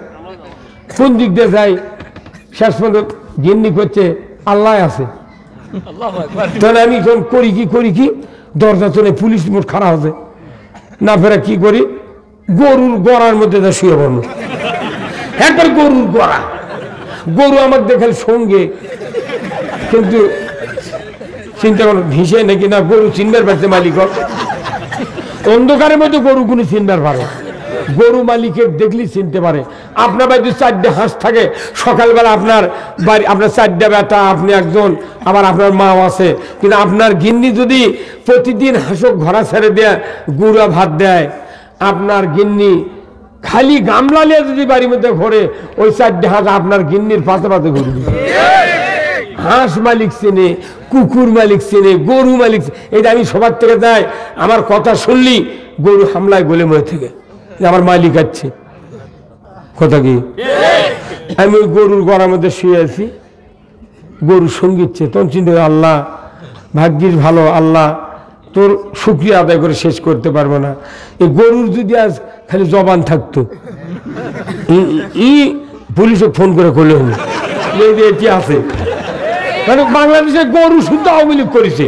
কোন দিক দিয়ে যাই শেষ পর্যন্ত গিন্নি করছে আল্লাহ আছে। তাহলে আমি করি কি দরজা চলে পুলিশ মোট খারাপ হবে না, ফেরা কি করি গরুর গড়ার মধ্যে যা শুয়ে পড়লো, একবার গরুর গড়া, গরু আমার দেখাল সঙ্গে, কিন্তু চিন্তা করো ভিসে নাকি না গরু চিনবার পারছে মালিক, অন্ধকারের মধ্যে গরু গুলো চিনবার পারে, গরু মালিকের দেখলি চিনতে পারে। আপনার বাড়িতে চারটে হাঁস থাকে, সকালবেলা আপনার বাড়ি আপনার চারটে বেটা, আপনি একজন, আবার আপনার মাও আছে, কিন্তু আপনার গিন্নি যদি প্রতিদিন হাঁসক ঘোড়া ছেড়ে দেয় গুঁড়া ভাত দেয়, আপনার গিন্নি খালি গামলা নিয়ে যদি বাড়ির মধ্যে ঘোরে ওই চারটে হাঁস আপনার গিন্নির পাতে পাতে ঘুরবে। হাঁস মালিক চেনে, কুকুর মালিক চেনে, গরু মালিক, এটা আমি সবার থেকে যাই, আমার কথা শুনলি গরু হামলায় গলে মরে থেকে আমার মালিক আছে কথা কি। আমি ওই গরুর গড়ার মধ্যে শুয়ে আছি, গরু সঙ্গীতছে, তখন চিন্তা আল্লাহ ভাগ্যিস ভালো, আল্লাহ তোর শুকরিয়া আদায় করে শেষ করতে পারবো না। এই গরুর যদি আজ খালি জবান থাকতো, পুলিশে ফোন করে করলে হলো এটি আছে, মানে বাংলাদেশে গরু শুদ্ধ আওয়ামী লীগ করেছে।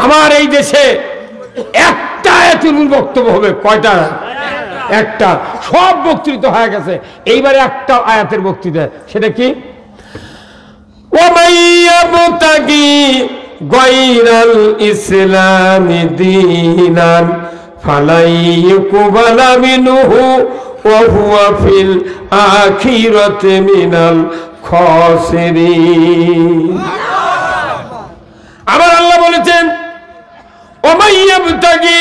আমার এই দেশে একটা আয়াতুল বক্তব্য হবে, কয়টা? একটা, সব বক্তৃতা হয়ে গেছে, এইবারে একটা আয়াতের বক্তৃতা, সেটা কি? ওয়ামাইয়াবতাগি গায়রাল ইসলামি দীনান ফালাই ইউকবালা মিনহু ওয়া হুয়া ফিল আখিরাতি মিনাল খাসিরিন। আমার আল্লাহ বলেছেন ওয়ামাইয়াবতাগি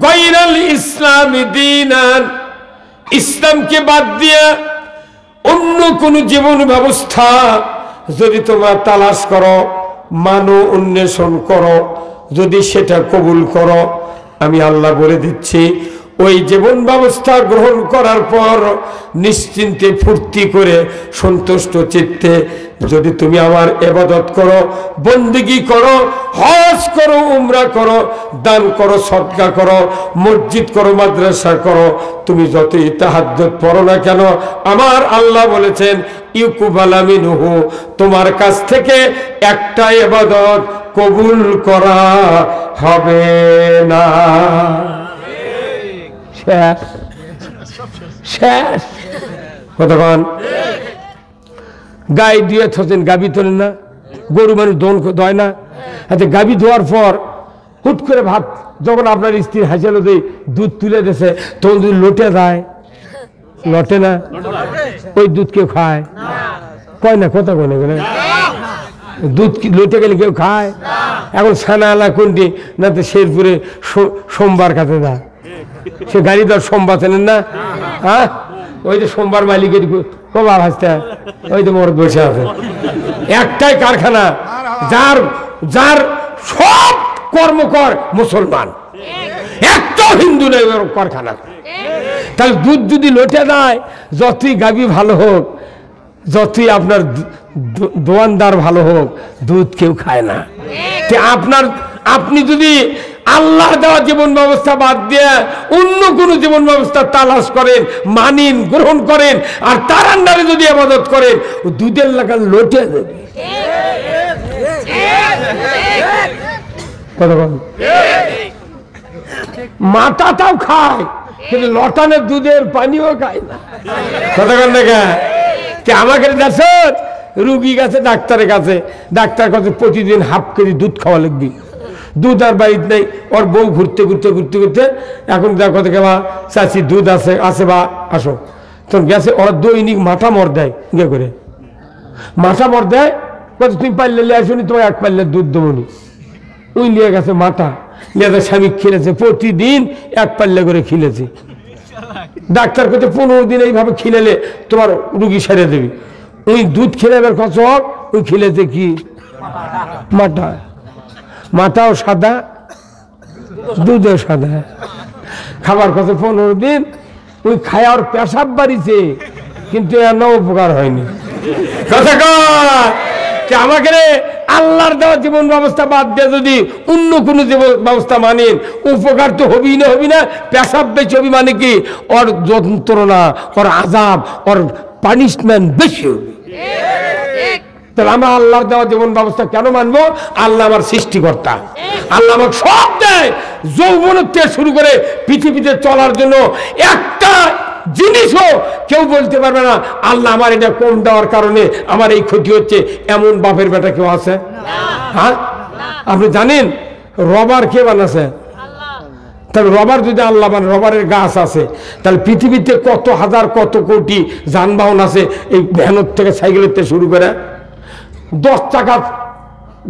গায়রাল ইসলামি দীনান, ইসলামকে বাদ দিয়ে অন্য কোন জীবন ব্যবস্থা যদি তোমরা তালাশ করো, মানো, অন্বেষণ করো, যদি সেটা কবুল করো, আমি আল্লাহ বলে দিচ্ছি ওই জীবন ব্যবস্থা গ্রহণ করার পর নিশ্চিন্তে ফুর্তি করে সন্তুষ্ট চিত্তে যদি তুমি আমার ইবাদত করো, বন্দেগী করো, হজ করো, উমরা করো, দান করো, সদকা করো, মসজিদ করো, মাদ্রাসা করো, তুমি যতই তাহাজ্জুদ পড়ো না কেন, আমার আল্লাহ বলেছেন ইউকুবালা মিনহু, তোমার কাছ থেকে একটা ইবাদত কবুল করা হবে না। শেষ শেষ কতক্ষণ গাই দিয়ে থাকেন, গাভী তোলেন না, গরু মানুষ দোন দয় না। আচ্ছা গাভী ধোয়ার পর হুট করে ভাত যখন আপনার স্ত্রী হাসিয়ালো দিয়ে দুধ তুলে দিয়েছে, তখন যদি লোটে যায়, লটে না, ওই দুধ কেউ খায়? কয় না, কথা কয় না, দুধ লোটে গেলে কেউ খায়? এখন ছানাওয়ালা কোনটি না, তো শেরপুরে সোমবার কাছে যায়, সে গাড়ি তো সোমবার চেনেন না? হ্যাঁ, ওই যে সোমবার মালিকের কবার হাসতে, ওই তো মরদ বসে আছে। একটাই কারখানা, যার যার সব কর্মকর মুসলমান, একটাও হিন্দু নেই কারখানা। তাহলে দুধ যদি লোটে দেয়, যতই গাভী ভালো হোক, যতই আপনার দোয়ানদার ভালো হোক, দুধ কেউ খায় না। আপনি যদি আল্লাহ দেওয়া জীবন ব্যবস্থা বাদ দিয়ে অন্য কোন জীবন ব্যবস্থা তালাশ করেন, মানেন, গ্রহণ করেন, আর তার আন্ডারে যদি ইবাদত করেন, দুধের লাগা লোটে দেবে। মাথাটাও খায়, কিন্তু লটানের দুধের পানিও খায় না। কতক্ষণ দেখা আমাকে দেশ রুগী গেছে ডাক্তারের কাছে, ডাক্তার কাছে প্রতিদিন হাফ কেজি দুধ খাওয়া লাগবে। দুধ আর বাড়িতে নেই, ওর বউ ঘুরতে ঘুরতে ঘুরতে ঘুরতে এখন যা কথা কেবা চাচি দুধ আছে আছে বা আসো, তখন গেছে ওরা দৈনিক মাথা মর দেয়, ইয়ে করে মাথা মর দেয়, তুমি পারলে লিয়ে আসুনি, তোমার এক পারলে দুধ দেবনি। ওই নিয়ে গেছে মাথা, নিয়ে স্বামী খেলেছে, প্রতিদিন এক পাল্লা করে খিলেছে। ডাক্তার কাছে 15 দিন এইভাবে খিলেলে তোমার রুগী সেরে দেবে। ওই দুধ খেলে কচক, ওই খিলেছে কি মাথা, মাথাও সাদা, দুধও সাদা। খাবার কাছে 15 দিন, ওই খায়ার পেশাব বাড়িছে, কিন্তু এর উপকার হয়নি। কথা আমাকে আল্লাহর দেওয়া জীবন ব্যবস্থা বাদ দিয়ে যদি অন্য কোনো জীবন ব্যবস্থা মানেন, উপকার তো হবি না, পেশাব বেশি হবি, মানে কি ওর যন্ত্রণা, ওর আযাব, ওর পানিশমেন্ট বেশি হবে। তাহলে আমরা আল্লাহর দেওয়া জীবন ব্যবস্থা কেন মানবো? আল্লাহ আমার সৃষ্টিকর্তা, আল্লাহ আমাকে সব দেয়, যৌবনের থেকে শুরু করে পৃথিবীতে চলার জন্য একটা জিনিসও কেউ বলতে পারবে না আল্লাহ আমার এটা কম দেওয়ার কারণে আমার এই ক্ষতি হচ্ছে, এমন বাপের বেটা কেউ আছে? হ্যাঁ, আপনি জানেন রবার কে বানাছে? তাহলে রবার যদি আল্লাহ বানায়, রবারের গাছ আছে, তাহলে পৃথিবীতে কত হাজার কত কোটি যানবাহন আছে, এই ভ্যানের থেকে সাইকেলের থেকে শুরু করে 10 চাকা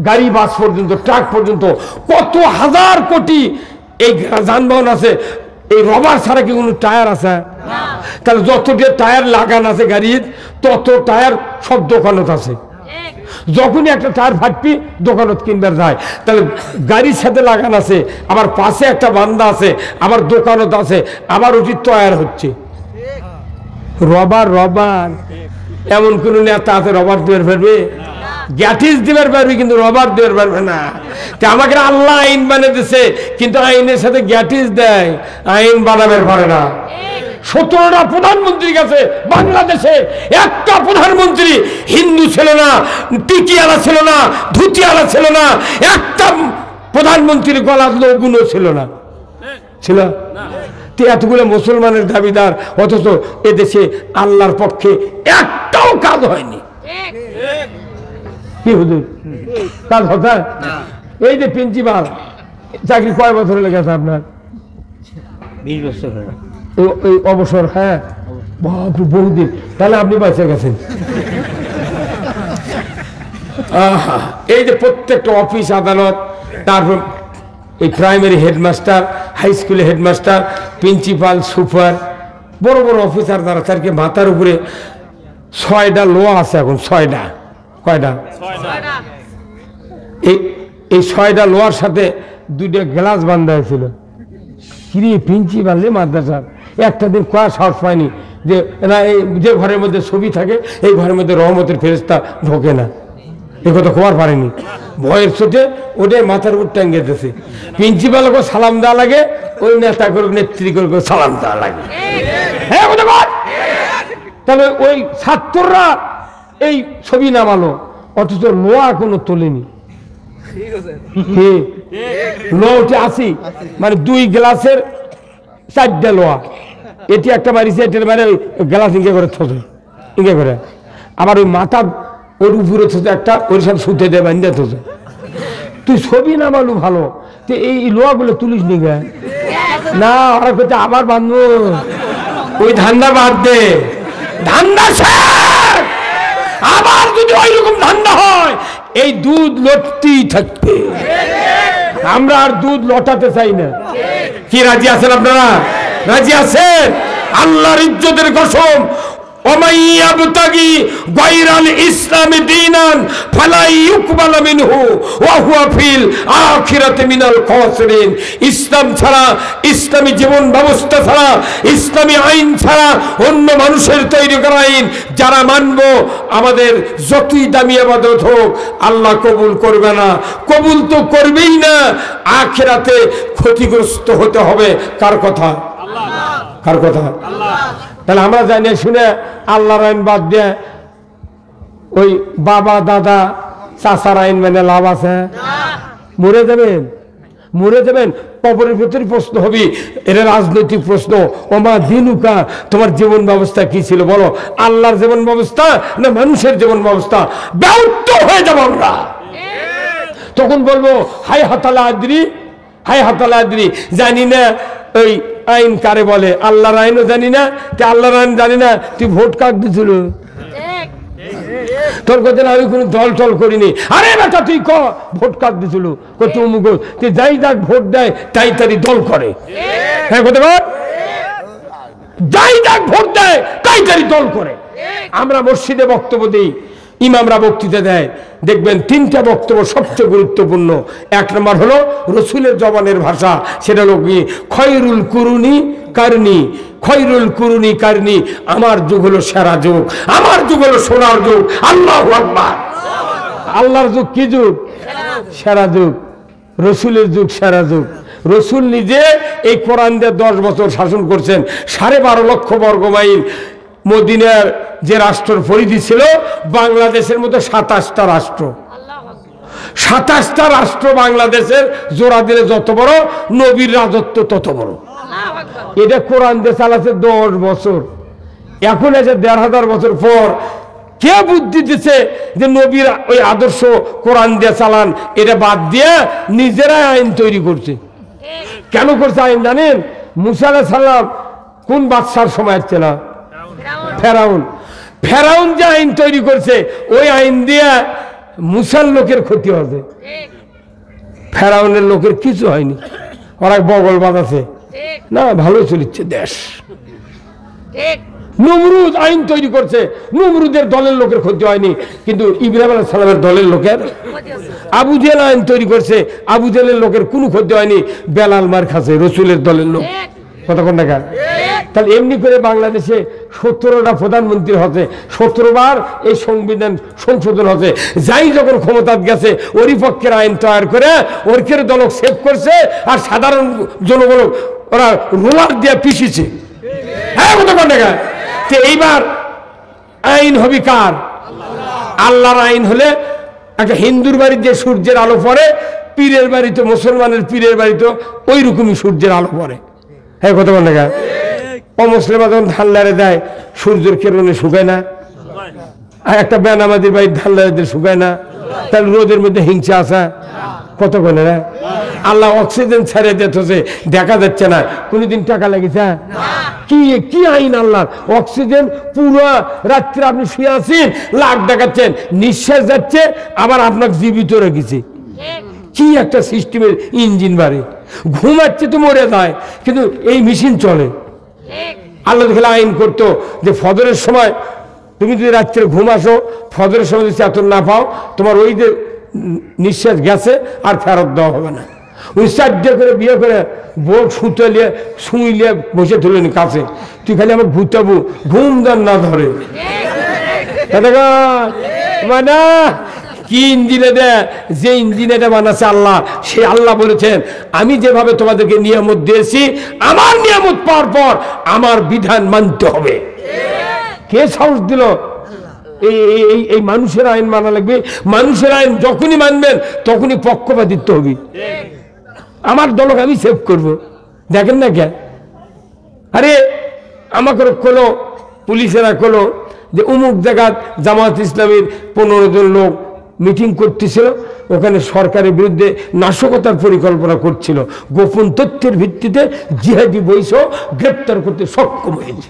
গাড়ি, বাস পর্যন্ত, ট্রাক পর্যন্ত কত হাজার কোটি এই যানবাহন আছে। এই রবার ছাড়া কি কোনো টায়ার আছে? তাহলে যতটা টায়ার লাগান আছে গাড়ির, তত টায়ার সব দোকানত আছে। যখনই একটা টায়ার ফাটবি দোকানত কিনবার যায়, তাহলে গাড়ির সাথে লাগান আছে, আবার পাশে একটা বান্দা আছে, আবার দোকানত আছে, আবার ওটি তৈরি হচ্ছে। রবার রবার এমন কোন নেতা আছে রবার দিয়ে ফেলবে? গ্যাটিস দিবার পারবে, কিন্তু রবার দিবার পারবে না। আমাকে আল্লাহ আইন বানিয়ে দিছে, কিন্তু আইনের সাথে গ্যাটিস দেয়, আইন বানাবার পারে না। 17টা প্রধানমন্ত্রী গেছে বাংলাদেশে, একটা প্রধানমন্ত্রী হিন্দু ছিল না, টিকিয়ালা ছিল না, ধুতিয়ালা ছিল না, একটা প্রধানমন্ত্রীর গলার লৌগুনও ছিল না, ছিল এতগুলো মুসলমানের দাবিদার, অথচ এদেশে আল্লাহর পক্ষে একটাও কাজ হয়নি। কি হুজুর কাজ হতা? এই যে প্রিন্সিপাল চাকরি কয় বছর লেগেছে আপনার? 20 বছর অবসর? হ্যাঁ, বহুদিন। তাহলে আপনি বাঁচে গেছেন। এই যে প্রত্যেকটা অফিস আদালত, তারপর এই প্রাইমারি হেডমাস্টার, হাই স্কুলের হেডমাস্টার, প্রিন্সিপাল, সুপার, বড় বড় অফিসার যারা, তাদেরকে মাথার উপরে 6টা লোয়া আছে। এখন 6টা, কয়টা? এই 6টা লোয়ার সাথে 2টা গ্লাস বান্ধা ছিল। কিরে প্রিন্সিপাল রে মাদ্রাসার, একটা দিন কয়া সাহস পায়নি যে না, এই যে ঘরের মধ্যে ছবি থাকে, এই ঘরের মধ্যে রহমতের ফেরেশতা ঢোকে না, এ কথা খবর পারেনি। ভয়ের চোটে ওটাই মাথার উপর টাঙ্গে দিয়েছে। প্রিন্সিপালকে সালাম দেওয়া লাগে, ওই নেতা করে নেত্রী করে সালাম দেওয়া লাগে। হ্যাঁ, তাহলে ওই ছাত্ররা এই ছবি নামালো, অথচ লোয়া কোনো তোলেনি। কি লোটে আসি মানে 2 গ্লাসের 4টা লোয়া, এটি একটা মারিছে, এটার মানে গ্লাস ইঙ্গে করে থসে, ইঙ্গে করে আবার ওই মাথা ওর উপরে থসে একটা, ওর সাথে সুতে দেয় বান্ধে থসে। তুই ছবি না মালু ভালো, তো এই লোয়াগুলো তুলিস নি গে না, ওরা করতে আবার বাঁধবো, ওই ধান্দা বাদ দে, ধান্দা শেষ। আবার যদি ওই রকম ধান্দা হয় এই দুধ লটতেই থাকবে, আমরা আর দুধ লটাতে চাই না। কি রাজি আছেন আপনারা? রাজি আছেন? আল্লাহর ইজ্জতের কসম, ওমাই ইয়াবতাগি গায়রাল ইসলামি দীনান ফালা ইউকবালু মিনহু ওয়া হুয়া ফিল আখিরাতি মিনাল খাসিরিন। ইসলাম ছাড়া, ইসলামী জীবন ব্যবস্থা ছাড়া, ইসলামী আইন ছাড়া, অন্য মানুষের তৈরি করা আইন যারা মানব, আমাদের যতই দামি ইবাদত হোক আল্লাহ কবুল করবে না। কবুল তো করবেই না, আখিরাতে ক্ষতিগ্রস্ত হতে হবে। কার কথা? কার কথা? তাহলে আমরা জানি শুনে আল্লাহর আইন বাদ দিয়ে ওই বাবা দাদা চাচার আইন মানে লাভ আছে? মরে যাবেন, মরে যাবেন। কবরের ভিতরে প্রশ্ন হবে, এটা রাজনৈতিক প্রশ্ন। ওমা দিনুকা, তোমার জীবন ব্যবস্থা কি ছিল বলো? আল্লাহর জীবন ব্যবস্থা না মানুষের জীবন ব্যবস্থা? ব্যর্থ হয়ে যাবো আমরা। তখন বলবো হাই হাতালা আদ্রি, হাই হাতালা আদ্রি, জানি না ওই আইন কারে বলে, আল্লাহর আইনও জানি না। আল্লাহর আইন জানি না, তুই ভোট কাক দিছিল? তোর কথা আমি কোনো দল টল করিনি। আরে বেটা তুই ক ভোট কাক দিছিল? তুই যাই যাক ভোট দেয় তাই তারই দল করে। হ্যাঁ কথা বল, যাই যাক ভোট দেয় তাই তারই দল করে। আমরা মসজিদে বক্তব্য দিই, ইমামরা বক্তৃতা দেয়, দেখবেন 3টা বক্তব্য সবচেয়ে গুরুত্বপূর্ণ। 1 নম্বর হলো রসুলের জবানের ভাষা, সেটা হলো কি খয়রুল কুরুনি কারনি, খয়রুল কুরুনি কারনি, আমার যুগ হলো সেরা যুগ, আমার যুগ হলো সোনার যুগ। আল্লাহু আকবার। আল্লাহর যুগ কি যুগ? সেরা যুগ। রসুলের যুগ সেরা যুগ। রসুল নিজে এই কোরআন দিয়ে 10 বছর শাসন করছেন, 12.5 লক্ষ বর্গ মাইল। মদিনার যে রাষ্ট্রের পরিধি ছিল বাংলাদেশের মতো 27টা রাষ্ট্র, 27টা রাষ্ট্র বাংলাদেশের জোড়া দিলে যত বড়, নবীর রাজত্ব তত বড়। এটা কোরআন দিয়ে চালাচ্ছে 10 বছর। এখন এসে 1500 বছর পর কে বুদ্ধি দিচ্ছে যে নবীর ওই আদর্শ কোরআন দিয়ে চালান, এটা বাদ দিয়ে নিজেরাই আইন তৈরি করছে। কেন করছে আইন জানেন? মুসা আলাইহিস সালাম কোন বাদশার সময় ছিল? ফেরাউন। ফেরাউন যে আইন তৈরি করছে ওই আইন দিয়ে মুসার লোকের ক্ষতি হয়েছে, ফেরাউনের লোকের কিছু হয়নি। ওরা বগল বাজাছে না, ভালো চলিচ্ছে দেশ। নমরুদ আইন তৈরি করছে, নমরুদের দলের লোকের ক্ষতি হয়নি, কিন্তু ইব্রাহিম আলাইহিস সালামের দলের লোকের। আবু জেহেল আইন তৈরি করছে, আবু জেহেলের লোকের কোনো ক্ষতি হয়নি, বেলাল মার খাচ্ছে রসুলের দলের লোক। কথা কোন টাকা? তাহলে এমনি করে বাংলাদেশে 17টা প্রধানমন্ত্রী হচ্ছে, 17 বার এই সংবিধান সংশোধন হচ্ছে। যাই যখন ক্ষমতা গেছে ওরই পক্ষের আইন তৈরি করে ওরকের দলক সেভ করছে, আর সাধারণ জনগণ ওরা রোলার দিয়ে পিছিয়েছে। হ্যাঁ কথা কোন টাকা? এইবার আইন হবে কার? আল্লাহর আইন হলে একটা হিন্দুর বাড়ির যে সূর্যের আলো পড়ে, পীরের বাড়িতে, মুসলমানের পীরের বাড়িতে ওই রকমই সূর্যের আলো পড়ে। হ্যাঁ কথা বল না? অমুসলিমা যখন ধান লাড়ে দেয় সূর্যের কিরণে শুকায় না, আর একটা বেনামাজির বাড়ির ধান লাড়ে শুকায় না, তাহলে রোদের মধ্যে হিংসা আসা কত করে না? আল্লাহ অক্সিজেন ছেড়ে দিতেছে, দেখা যাচ্ছে না। কোনদিন টাকা লেগেছে? কি কি আইন আল্লাহ? অক্সিজেন পুরো রাত্রে আপনি শুয়ে আছেন, লাখ দেখাচ্ছেন, নিঃশ্বাস যাচ্ছে, আবার আপনাকে জীবিত রেখেছে। কি একটা সিস্টেমের ইঞ্জিন বাড়ে, ঘুমাচ্ছে তো মরে যায়, কিন্তু এই মেশিন চলে। আল্লাহ দেখলে আইন করতো যে ফজরের সময় তুমি যদি রাত্রে ঘুম আসো, ফজরের সময় যদি চেতন না পাও, তোমার ওই যে নিঃশ্বাস গেছে আর ফেরত দেওয়া হবে না। ওই 4টে করে বিয়ে করে বউ শুতলিয়ে শুইলিয়ে বসে তুলেনি কাছে, তুই খালি আমার ঘুরতাবো, ঘুম দান না ধরে। মানে কি ইঞ্জিনে দেয়? যে ইঞ্জিনে বানাচ্ছে আল্লাহ, সে আল্লাহ বলেছেন আমি যেভাবে তোমাদেরকে নিয়ামত দিয়েছি, আমার নিয়ামত পাওয়ার পর আমার বিধান মানতে হবে। কে সাহস দিল? এই মানুষের আইন মানা লাগবে। মানুষের আইন যখনই মানবেন তখনই পক্ষপাতিত্ব হবে। আমার দলকে আমি সেভ করব, দেখেন না কে? আরে আমাকে কলো পুলিশেরা কলো যে অমুক জায়গা জামাত ইসলামের 15 জন লোক মিটিং করতেছিল, ওখানে সরকারের বিরুদ্ধে নাশকতার পরিকল্পনা করছিল, গোপন তথ্যের ভিত্তিতে জিহাদি বৈশ গ্রেপ্তার করতে সক্ষম হয়েছে।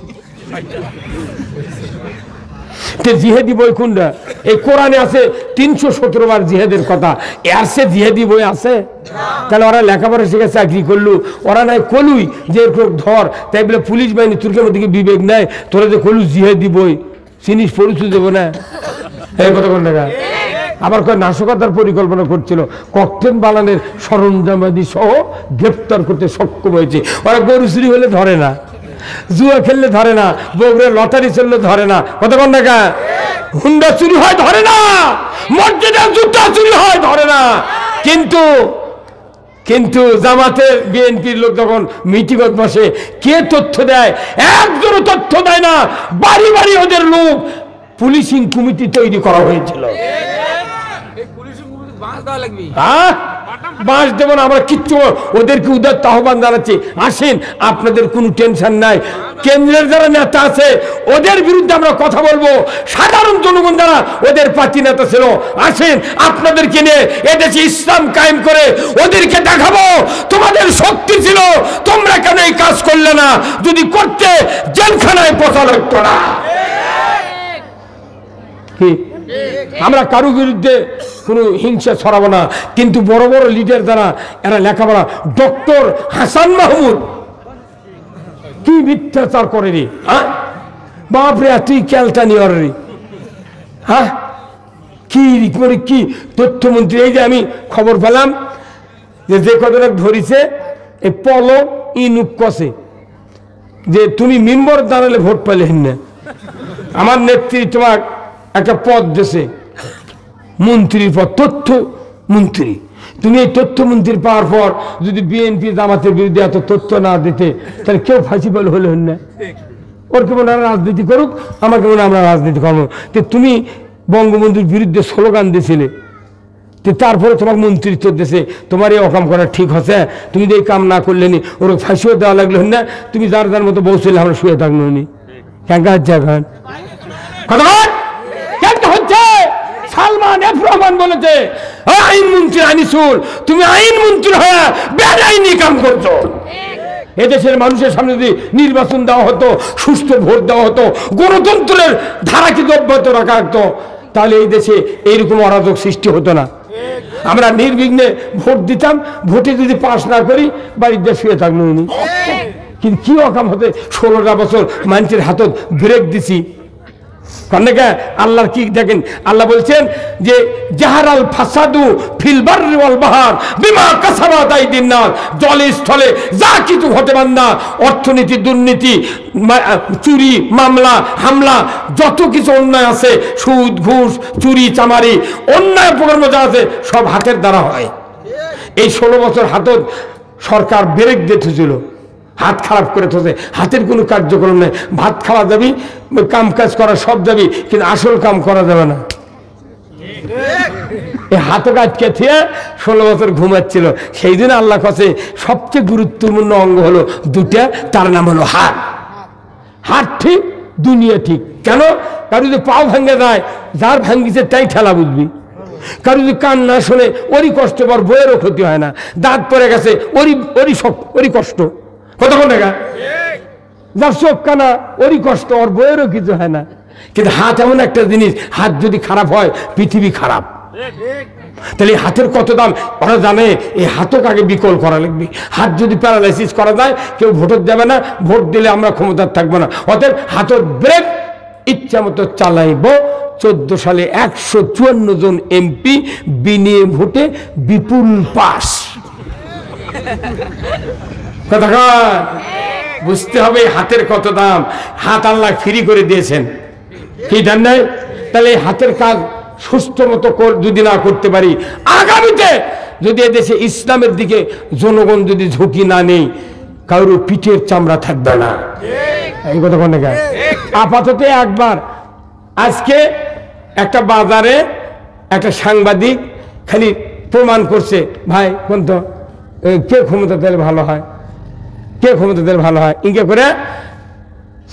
জিহাদি বই কোনটা? এই কোরআনে আছে 317 বার জিহাদের কথা, এর সে জিহাদি বই আছে? তাহলে ওরা লেখাপড়া শিখে চাকরি করলু, ওরা নাই কলুই যে এরকম ধর, তাই বলে পুলিশ বাহিনী তুর্কের মধ্যে বিবেক নেয়, তোরা যে কলু জিহাদি বই জিনিস পরিচয় দেবো না? এই কথা কোন টাকা? আবার কয় নাশকতার পরিকল্পনা করছিল, ককটেল বানানের সরঞ্জামাদি সহ গ্রেপ্তার করতে সক্ষম হয়েছে। ওরা গরু চুরি হলে ধরে না, জুয়া খেললে ধরে না, বগুড়ার লটারি চললে ধরে না, কতক্ষণ টাকা? হুন্ডা চুরি হয় ধরে না, মসজিদের জুতা চুরি হয় ধরে না। কিন্তু জামাতের বিএনপির লোক যখন মিটিং বসে, কে তথ্য দেয়? একজনও তথ্য দেয় না। বাড়ি বাড়ি ওদের লোক পুলিশিং কমিটি তৈরি করা হয়েছিল। বাঁশ দেব না আমরা, কিচ্ছু ওদেরকে উদাত্ত আহ্বান জানাচ্ছি, আসেন, আপনাদের কোনো টেনশন নাই। কেন্দ্রের যারা নেতা আছে ওদের বিরুদ্ধে আমরা কথা বলবো, সাধারণ জনগণ যারা ওদের পার্টি নেতা ছিল, আসেন আপনাদেরকে নিয়ে এদেশে ইসলাম কায়েম করে ওদেরকে দেখাবো তোমাদের শক্তি ছিল, তোমরা কেন এই কাজ করলে না? যদি করতে জেলখানায় পচা লাগতো না। কি আমরা কারো বিরুদ্ধে কোনো হিংসা ছড়াবো না, কিন্তু বড় বড় লিডার যারা এরা লেখাপড়া, ডক্টর হাসান মাহমুদ কি মিথ্যাচার করে রে, হ্যাঁ বাপরে, তুই ক্যালটানি রে, হ্যাঁ কি করে কি তথ্যমন্ত্রী। এই যে আমি খবর পেলাম যে কতটা ধরিছে এই পলো ইনুক কষে যে তুমি মেম্বার দাঁড়ালে ভোট পাইলে না, আমার নেত্রী তোমার একটা পদ দেশে মন্ত্রীর পদ, তথ্য মন্ত্রী। তুমি এই তথ্যমন্ত্রীর পাওয়ার পর যদি বিএনপি জামাতের বিরুদ্ধে এত তথ্য না দিতে, তাহলে কেউ ফাঁসি পেল হলে হন না। ওর কেমন রাজনীতি করুক, আমার কেমন আমরা রাজনীতি করবো। তো তুমি বঙ্গবন্ধুর বিরুদ্ধে স্লোগান দিয়েছিলে, তারপরে তোমার মন্ত্রিত্ব দেশে তোমার এই অকাম করা ঠিক হচ্ছে, তুমি যে এই কাম না করলে নি, ওর ফাঁসিও দেওয়া লাগলো না। তুমি যার যার মতো বলছিলে আমরা শুয়ে থাকলো নি, কেন হচ্ছে এখন কথা হচ্ছে? সালমান এফ রহমান বলেছে, আইনমন্ত্রী আনিসুল, তুমি আইনমন্ত্রী হয়ে বেআইনি কাম করছো। এদেশের মানুষের সামনে যদি নির্বাচন দেওয়া হতো, সুষ্ঠু ভোট দেওয়া হতো, গণতন্ত্রের ধারাকে অব্যাহত রাখা হতো, তাহলে এই দেশে এইরকম অরাজক সৃষ্টি হতো না। আমরা নির্বিঘ্নে ভোট দিতাম, ভোটে যদি পাস না করি বাড়িতে শুয়ে থাকলো উনি। কিন্তু কি অকাম হতে 16টা বছর মানুষের হাতত ব্রেক দিছি। আল্লাহর কি দেখেন, আল্লাহ বলছেন যে জাহারাল ফাসাদু ফিল বাররি ওয়াল বাহর বিমা কাসাবাত আইদিন নাস, জলে স্থলে যা কিছু হতে বান্দা, অর্থনীতি, দুর্নীতি, চুরি, মামলা, হামলা, যত কিছু অন্যায় আছে, সুদ, ঘুষ, চুরি, চামারি, অন্যায় প্রকল্প যা আছে সব হাতের দ্বারা হয়। এই 16 বছর হাতত সরকার ব্রেক দিতেছিল, হাত খারাপ করে থাকে, হাতের কোনো কার্যক্রম নেই। ভাত খাওয়া যাবি, কাম কাজ করা সব যাবি, কিন্তু আসল কাম করা যাবে না। এই হাতে কাজকে থিয়ে 16 বছর ঘুমাচ্ছিল। সেই দিন আল্লাহ কাছে সবচেয়ে গুরুত্বপূর্ণ অঙ্গ হলো দুটা, তার নাম হলো হাত। হাত ঠিক, দুনিয়া ঠিক। কেন? কারো যদি পাও ভেঙে যায়, যার ভাঙ্গিছে তাই ঠেলা বুঝবি। কারো যদি কান না শোনে, ওরই কষ্ট, বর বইয়েরও ক্ষতি হয় না। দাঁত পড়ে গেছে, ওরই কষ্ট, কতক্ষণ টাকা, যার চোখ কানা ওরই কষ্ট, ওর বইয়েরও কিছু হয় না। কিন্তু হাত এমন একটা জিনিস, হাত যদি খারাপ হয় পৃথিবী খারাপ। তাহলে হাতের কত দাম ওরা জানে। এই হাতক আগে বিকল করা লাগবে। হাত যদি প্যারালাইসিস করা যায়, কেউ ভোট দেবে না, ভোট দিলে আমরা ক্ষমতার থাকবো না। অতএব হাতের ব্রেক ইচ্ছা মতো চালাইব। 14 সালে 154 জন এমপি বিনিয়ে ভোটে বিপুল পাস। কথা বুঝতে হবে হাতের কত দাম। হাত আল্লাহ ফ্রি করে দিয়েছেন, কি দেন নাই? তাহলে হাতের কাজ সুস্থ মতো যদি না করতে পারি, আগামীতে যদি এদেশে ইসলামের দিকে জনগণ যদি ঝুঁকি না নেই, কারো পিঠের চামড়া থাকবে না। এই কথা কোন? আপাতত একবার আজকে একটা বাজারে একটা সাংবাদিক খালি প্রমাণ করছে, ভাই কোন তো কে ক্ষমতা দিলে ভালো হয়, কে ক্ষমতা দিলে ভালো হয়, ইনকে করে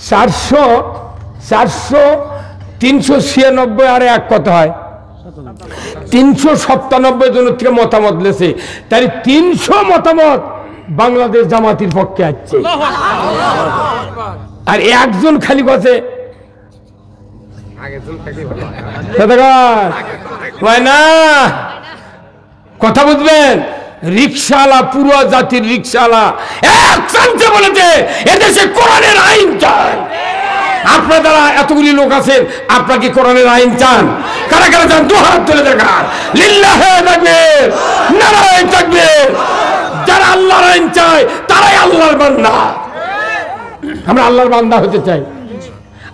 396 আর এক কত হয় 397 জনের থেকে মতামত লেছে, তাই 300 মতামত বাংলাদেশ জামাতির পক্ষে আছে, আর একজন খালি কথা না, কথা বুঝবেন, রিক্সাওয়ালা পুরো জাতির রিক্সাওয়ালা এক চান্সে বলেছে এদেশে কোরআনের আইন চাই। আপনার দ্বারা এতগুলি লোক আছেন, আপনার কি কোরআনের আইন চান? কারা কারা চান? দু হাত তুলে দেখান, লিল্লাহে তাকবীর, নারায়ে তাকবীর। যারা আল্লাহর আইন চায় তারাই আল্লাহর বান্দা। আমরা আল্লাহর বান্দা হতে চাই।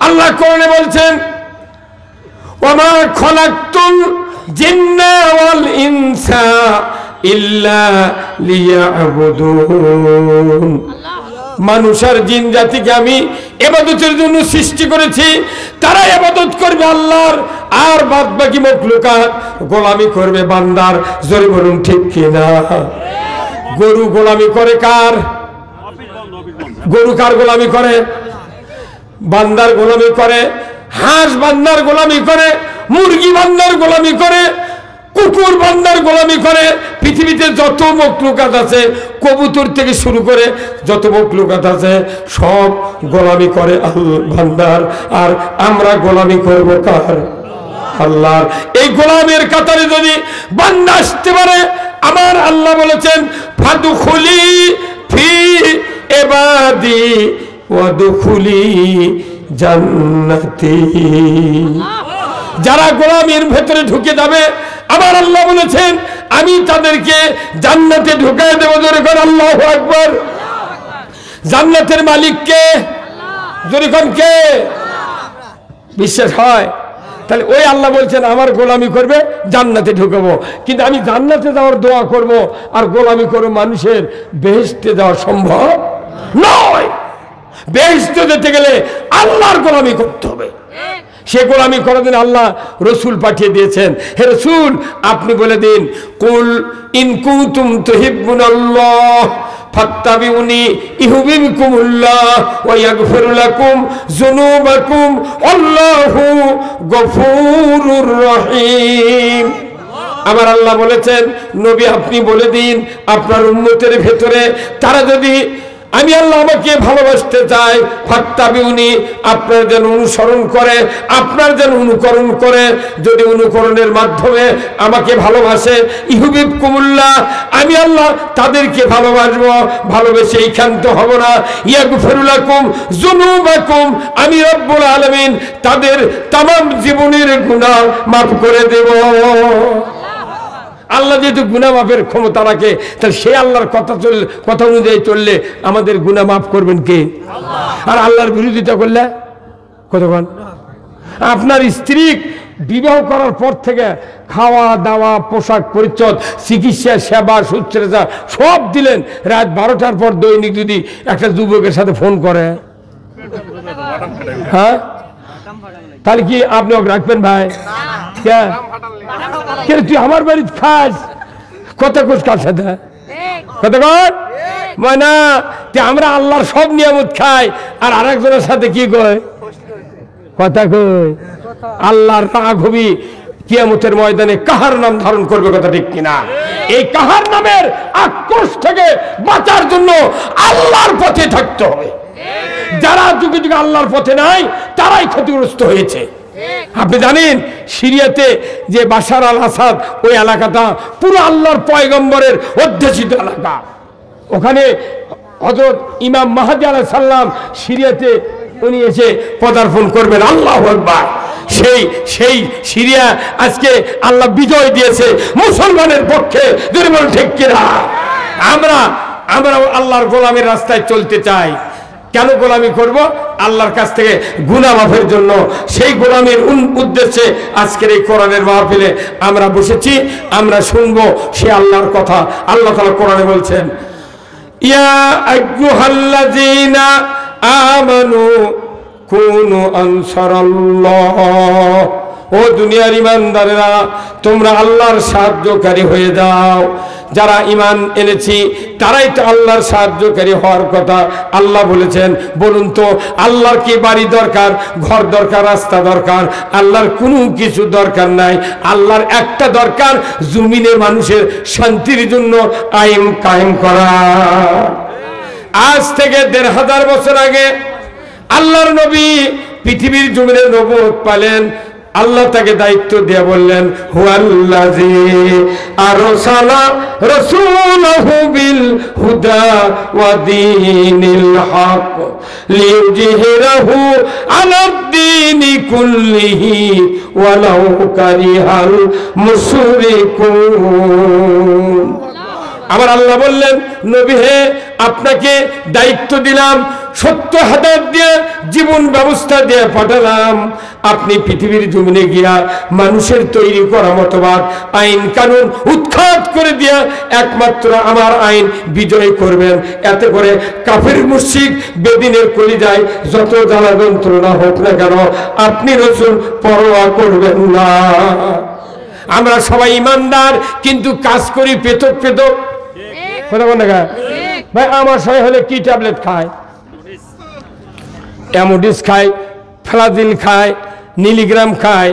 আল্লাহ কোরআনে বলছেন, ওয়ামা খলাকতুল জিন্না ওয়াল ইনসা ইল্লা লিয়াবুদুন। মানুষ আর জিন জাতিকে আমি ইবাদতের জন্য সৃষ্টি করেছি, তারা ইবাদত করবে আল্লাহর, আর বাদ বাকি মখলুকাত গোলামি করবে বান্দার। জোরে বলুন ঠিক কিনা? গরু গোলামি করে কার? গরু কার গোলামি করে? বান্দার গোলামি করে। হাঁস বান্দার গোলামি করে, মুরগি বান্দার গোলামি করে, কুকুর বান্দার গোলামি করে। পৃথিবীতে যত মখলুকাত আছে, কবুতর থেকে শুরু করে যত মখলুকাত আছে সব গোলামি করে বান্দার। আর আমরা গোলামি করব কার? আল্লাহর। এই গোলামের কাতারে যদি বান্দা আসতে পারে, আমার আল্লাহ বলেছেন, ফাদখুলি ফি ইবাদি ওয়াদখুলি জান্নাতি। যারা গোলামের ভেতরে ঢুকে যাবে, আমার আল্লাহ বলেছেন আমি তাদেরকে জান্নাতে ঢুকায় দেব। জোরে করে আল্লাহু আকবার। জান্নাতের মালিক কে? জোরে কোন কে? বিশ্বাস হয়? তাহলে ওই আল্লাহ বলছেন আমার গোলামি করবে, জান্নাতে ঢুকাবো। কিন্তু আমি জান্নাতে যাওয়ার দোয়া করব আর গোলামি করব মানুষের বেহেশতে যাওয়া সম্ভব নয়। বেহেশতে যেতে গেলে আল্লাহর গোলামি করতে হবে। সে গোলামি করার জন্য আল্লাহ রসুল পাঠিয়ে দিয়েছেন। হে রসুল, আপনি বলে দিন, কুল ইন কুনতুম তুহিব্বুনাল্লাহ ফাত্তাবিউনি ইউহিব্বুকুমুল্লাহ ওয়া ইয়াগফির লাকুম যুনুবাকুম আল্লাহু গফুরুর রহিম। আমার আল্লাহ বলেছেন, নবী আপনি বলে দিন আপনার উম্মতের ভেতরে তারা যদি আমি আল্লাহ আমাকে ভালোবাসতে চাই, ফাত্তাবিউনি আপনার যেন অনুসরণ করে, আপনার যেন অনুকরণ করে। যদি অনুকরণের মাধ্যমে আমাকে ভালোবাসে, ইউহিব্বুকুমুল্লাহ আমি আল্লাহ তাদেরকে ভালোবাসবো, ভালোবেসে ক্ষান্ত হব না। ইয়াগফির লাকুম যুনুবাকুম আমি রব্বুল আলামিন তাদের তামাম জীবনের গুনাহ মাফ করে দেব। আল্লাহ যেহেতু গুনাহ মাফের ক্ষমতা রাখে, তাহলে সে আল্লাহর কথা অনুযায়ী চললে আমাদের গুনাহ মাফ করবেন কে? আর আল্লাহর বিরোধিতা করলে কতক্ষণ? আপনার স্ত্রী বিবাহ করার পর থেকে খাওয়া দাওয়া, পোশাক পরিচ্ছদ, চিকিৎসা, সেবা, শুশ্রূষা সব দিলেন, রাত 12টার পর দৈনিক যদি একটা যুবকের সাথে ফোন করে, হ্যাঁ, তাহলে কি আপনি ওকে রাখবেন ভাই? তুই আমার বাড়ি খাস, কত কোষ কার সাথে কত কর না, আমরা আল্লাহর সব নিয়ামত খাই আর আরেকজনের সাথে কি কয় কথা কই। আল্লাহর রাগ হবি কিয়ামতের ময়দানে, কাহার নাম ধারণ করবে, কথা ঠিক কিনা? এই কাহার নামের আক্রোশ থেকে বাঁচার জন্য আল্লাহর পথে থাকতে হবে। যারা যুগে যুগে আল্লাহর পথে নাই তারাই ক্ষতিগ্রস্ত হয়েছে। আপনি জানেন সিরিয়াতে যে বাশার আল আসাদ, ওই এলাকাটা পুরো আল্লাহর পয়গম্বরের অধ্যুষিত এলাকা। ওখানে হযরত ইমাম মাহদী আলাইহিস সালাম সিরিয়াতে উনি এসে পদার্পণ করবেন। আল্লাহু আকবার। সেই সিরিয়া আজকে আল্লাহ বিজয় দিয়েছে মুসলমানের পক্ষে। যদি বলেন ঠিক কিনা? আমরা আল্লাহর গোলামের রাস্তায় চলতে চাই। কেন গোলামি করব? আল্লাহর কাছ থেকে গুনাহ মাফের জন্য। সেই গোলামের উদ্দেশ্যে আজকের এই কোরআনের মাহফিলে আমরা বসেছি, আমরা শুনবো সে আল্লাহর কথা। আল্লাহ তাআলা কোরআনে বলছেন, ইয়া আইয়ুহাল্লাযীনা আমানু কুনু আনসারাল্লাহ ও দুনিয়ার ইমানদারেরা, তোমরা আল্লাহর সাহায্যকারী হয়ে যাও। যারা ইমান এনেছি তারাই তো আল্লাহর সাহায্যকারী হওয়ার কথা। আল্লাহ বলেছেন, বলুন তো আল্লাহর কি বাড়ি দরকার, ঘর দরকার, রাস্তা দরকার? আল্লাহর কোনো কিছু দরকার নাই। আল্লাহর একটা দরকার, জমিনে মানুষের শান্তির জন্য আইন কায়েম করা। আজ থেকে ১৫০০ বছর আগে আল্লাহর নবী পৃথিবীর জমিনে নবুয়ত পেলেন। আল্লাহ তাকে দায়িত্ব দিয়ে বললেন, হুয়াল্লাযী আরসালা রাসূলাহু বিল হুদা ওয়া দীনিল হক লিইয়ুযহিরাহু আলাদ-দীনি কুল্লিহি ওয়ালাউ কারিহাল মুশরিকুন। আমার আল্লাহ বললেন, নবী হে, আপনাকে দায়িত্ব দিলাম, সত্য হাদাত দিয়ে, জীবন ব্যবস্থা দিয়ে পাঠালাম। আপনি পৃথিবীর জমিনে গিয়া মানুষের তৈরি করা মতবাদ, আইন কানুন উৎখাত করে দিয়া একমাত্র আমার আইন বিজয় করবেন। এতে করে কাফির মুশরিক বেদিনের কলিজায় যত জ্বালা যন্ত্রণা হোক না কেন, আপনি রাসূল পরোয়া করবেন না। আমরা সবাই ইমানদার, কিন্তু কাজ করি পেতক পেতক। কথা বল না ভাই, আমার সবাই হলে কি ট্যাবলেট খায়? অ্যামোডিস খায়, ফ্লাজিল খায়, মিলিগ্রাম খায়,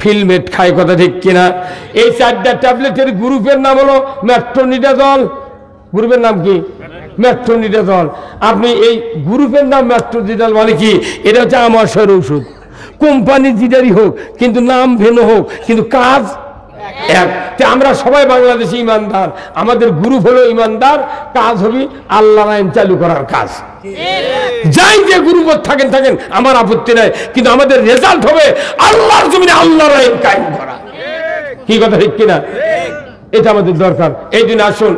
ফিলমেট খায়। কথা ঠিক কিনা? এই 4টা ট্যাবলেটের গ্রুপের নাম হলো মেট্রোনিডাজল। গ্রুপের নাম কি? মেট্রোনিডাজল। আপনি এই গ্রুপের নাম মেট্রোনিডাজল মানে কি? এটা হচ্ছে আমাশয়ের ওষুধ। কোম্পানি যেটারই হোক, কিন্তু নাম ভিন্ন হোক, কিন্তু কাজ এক। আমরা সবাই বাংলাদেশি ইমানদার, আমাদের গ্রুপ হলো ইমানদার, কাজ হবে আল্লাহর আইন চালু করার কাজ। যাই যে গ্রুপ থাকেন থাকেন, আমার আপত্তি নাই, কিন্তু আমাদের রেজাল্ট হবে আল্লাহর জমিনে আল্লাহর আইন কায়েম করা। কি কথা ঠিক কিনা? এটা আমাদের দরকার। এই দিন আসুন,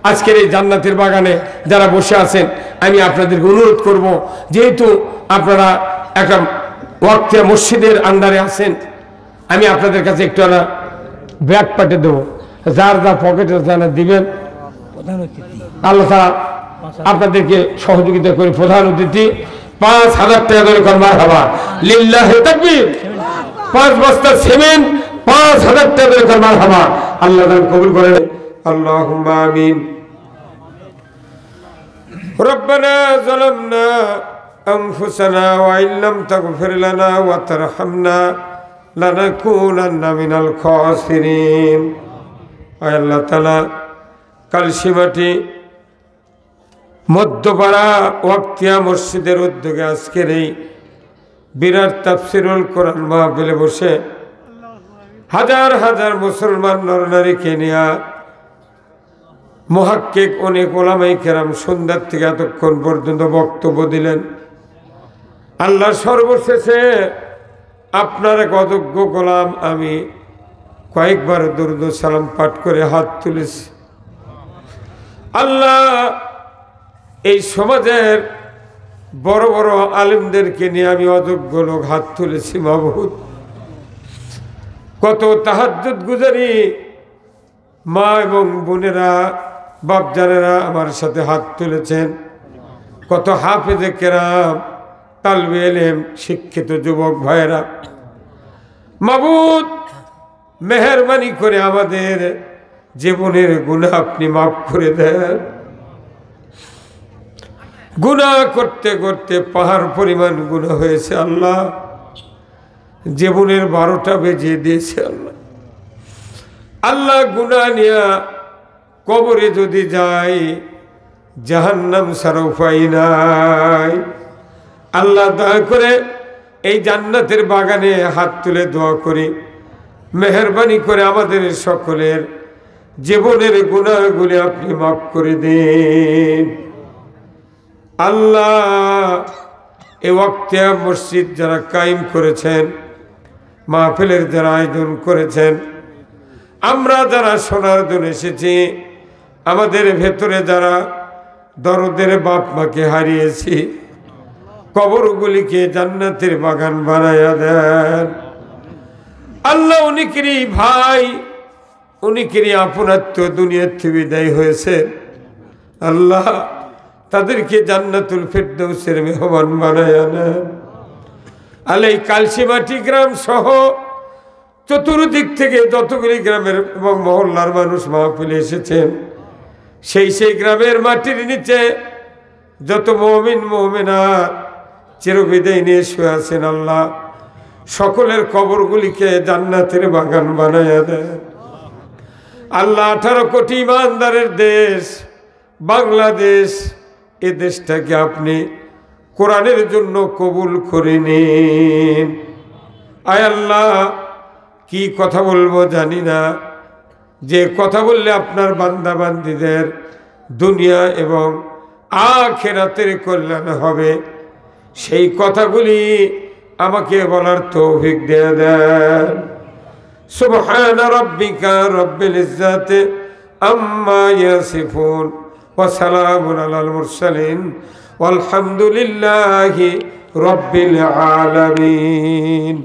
আজকের এই জান্নাতের বাগানে যারা বসে আছেন, আমি আপনাদেরকে অনুরোধ করব, যেহেতু আপনারা একটা ওয়াক্তিয়া মসজিদের আন্ডারে আছেন, আমি আপনাদের কাছে একটু ব্যাগ পাঠিয়ে দেবো, যার যার পকেটে জানা দিবেন। আল্লাহ তাআলা আপনাদেরকে সহযোগিতা করে। প্রধান অতিথি ৫,০০০ টাকা করে মারহাবা, লিল্লাহি তাকবীর। 5 বস্তা সিমেন্ট ৫,০০০ টাকা করে মারহাবা। আল্লাহ তাআলা কবুল করেন। আল্লাহুম্মা আমিন। রব্বানা যালামনা আনফুসানা ওয়া ইল্লাম তাগফির লানা ওয়া তারহামনা লানাকুনান্না মিনাল খাসিরিন। আয় আল্লাহ তাআলা, কালসিমাটি মধ্যপাড়া ওয়াক্তিয়া মসজিদের উদ্যোগে আজকের এই বিরাট তাফসিরুল কোরআন মাহফিলে বসে হাজার হাজার মুসলমান নরনারীকে নিয়ে মুহাক্কিক অনেক ওলামায়ে কেরাম সন্ধ্যার থেকে এতক্ষণ পর্যন্ত বক্তব্য দিলেন। আল্লাহ, সর্বশেষে আপনার এক অযোগ্য গোলাম আমি কয়েকবার দরুদ ও সালাম পাঠ করে হাত তুলেছি। আল্লাহ, এই সমাজের বড় বড় আলেমদেরকে নিয়ে আমি অযোগ্য লোক হাত তুলেছি। মাবুদ, কত তাহাজ্জুদ গুজারি মা এবং বোনেরা, বাপজানেরা আমার সাথে হাত তুলেছেন। কত হাফেজে কেরাম, তালবে ইলম, শিক্ষিত যুবক ভাইয়েরা। মাবুদ, মেহেরবানি করে আমাদের জীবনের গুনাহ আপনি মাফ করে দেন। গুনাহ করতে করতে পাহাড় পরিমাণ গুনাহ হয়েছে আল্লাহ, জীবনের 12টা বেজে দিয়েছে আল্লাহ। আল্লাহ, গুনাহ নিয়ে কবরে যদি যাই, জাহান্নাম ছাড়া উপায় নাই। আল্লাহ, দয়া করে এই জান্নাতের বাগানে হাত তুলে দোয়া করি, মেহেরবানি করে আমাদের সকলের জীবনের গুনাহগুলি আপনি মাফ করে দিন। আল্লাহ, এই ওয়াক্তিয়া মসজিদ যারা কায়েম করেছেন, মাহফিলের যারা আয়োজন করেছেন, আমরা যারা শোনার জন্য এসেছি, আমাদের ভেতরে যারা দরদের বাপ মাকে হারিয়েছি, কবরগুলিকে জান্নাতের বাগান বানায়া দেন। আল্লাহ, অনেকেরই ভাই, অনেকেরই আপনাত্ম দুনিয়ার থেকে বিদায় হয়েছে। আল্লাহ, তাদেরকে জান্নাতুল ফিরদৌসের মেহমান বানায়া নেন। আল্লাহ, কালসিমাটি গ্রাম সহ চতুর্দিক থেকে যতগুলি গ্রামের এবং মহল্লার মানুষ মাহফিলে এসেছেন, সেই গ্রামের মাটির নিচে যত মুমিন মুমিনাত চিরবিদায় নিয়ে শুয়ে আছেন, আল্লাহ সকলের কবরগুলিকে জান্নাতের বাগান বানাইয়া দেন। আল্লাহ 18 কোটি ইমানদারের দেশ বাংলাদেশ, এ দেশটাকে আপনি কোরআনের জন্য কবুল করে নিন। আয় আল্লাহ, কি কথা বলবো জানি না, যে কথা বললে আপনার বান্দা বান্দীদের দুনিয়া এবং আখিরাতের কল্যাণ হবে, সেই কথাগুলি আমাকে বলার তৌফিক দিয়ে দেন। সুবহান রাব্বিকা রব্বিল ইজ্জাতি আম্মা ইয়াসিফুন ওয়া সালামুন আলাল মুরসালিন ওয়ালহামদুলিল্লাহি রব্বিল আলামিন।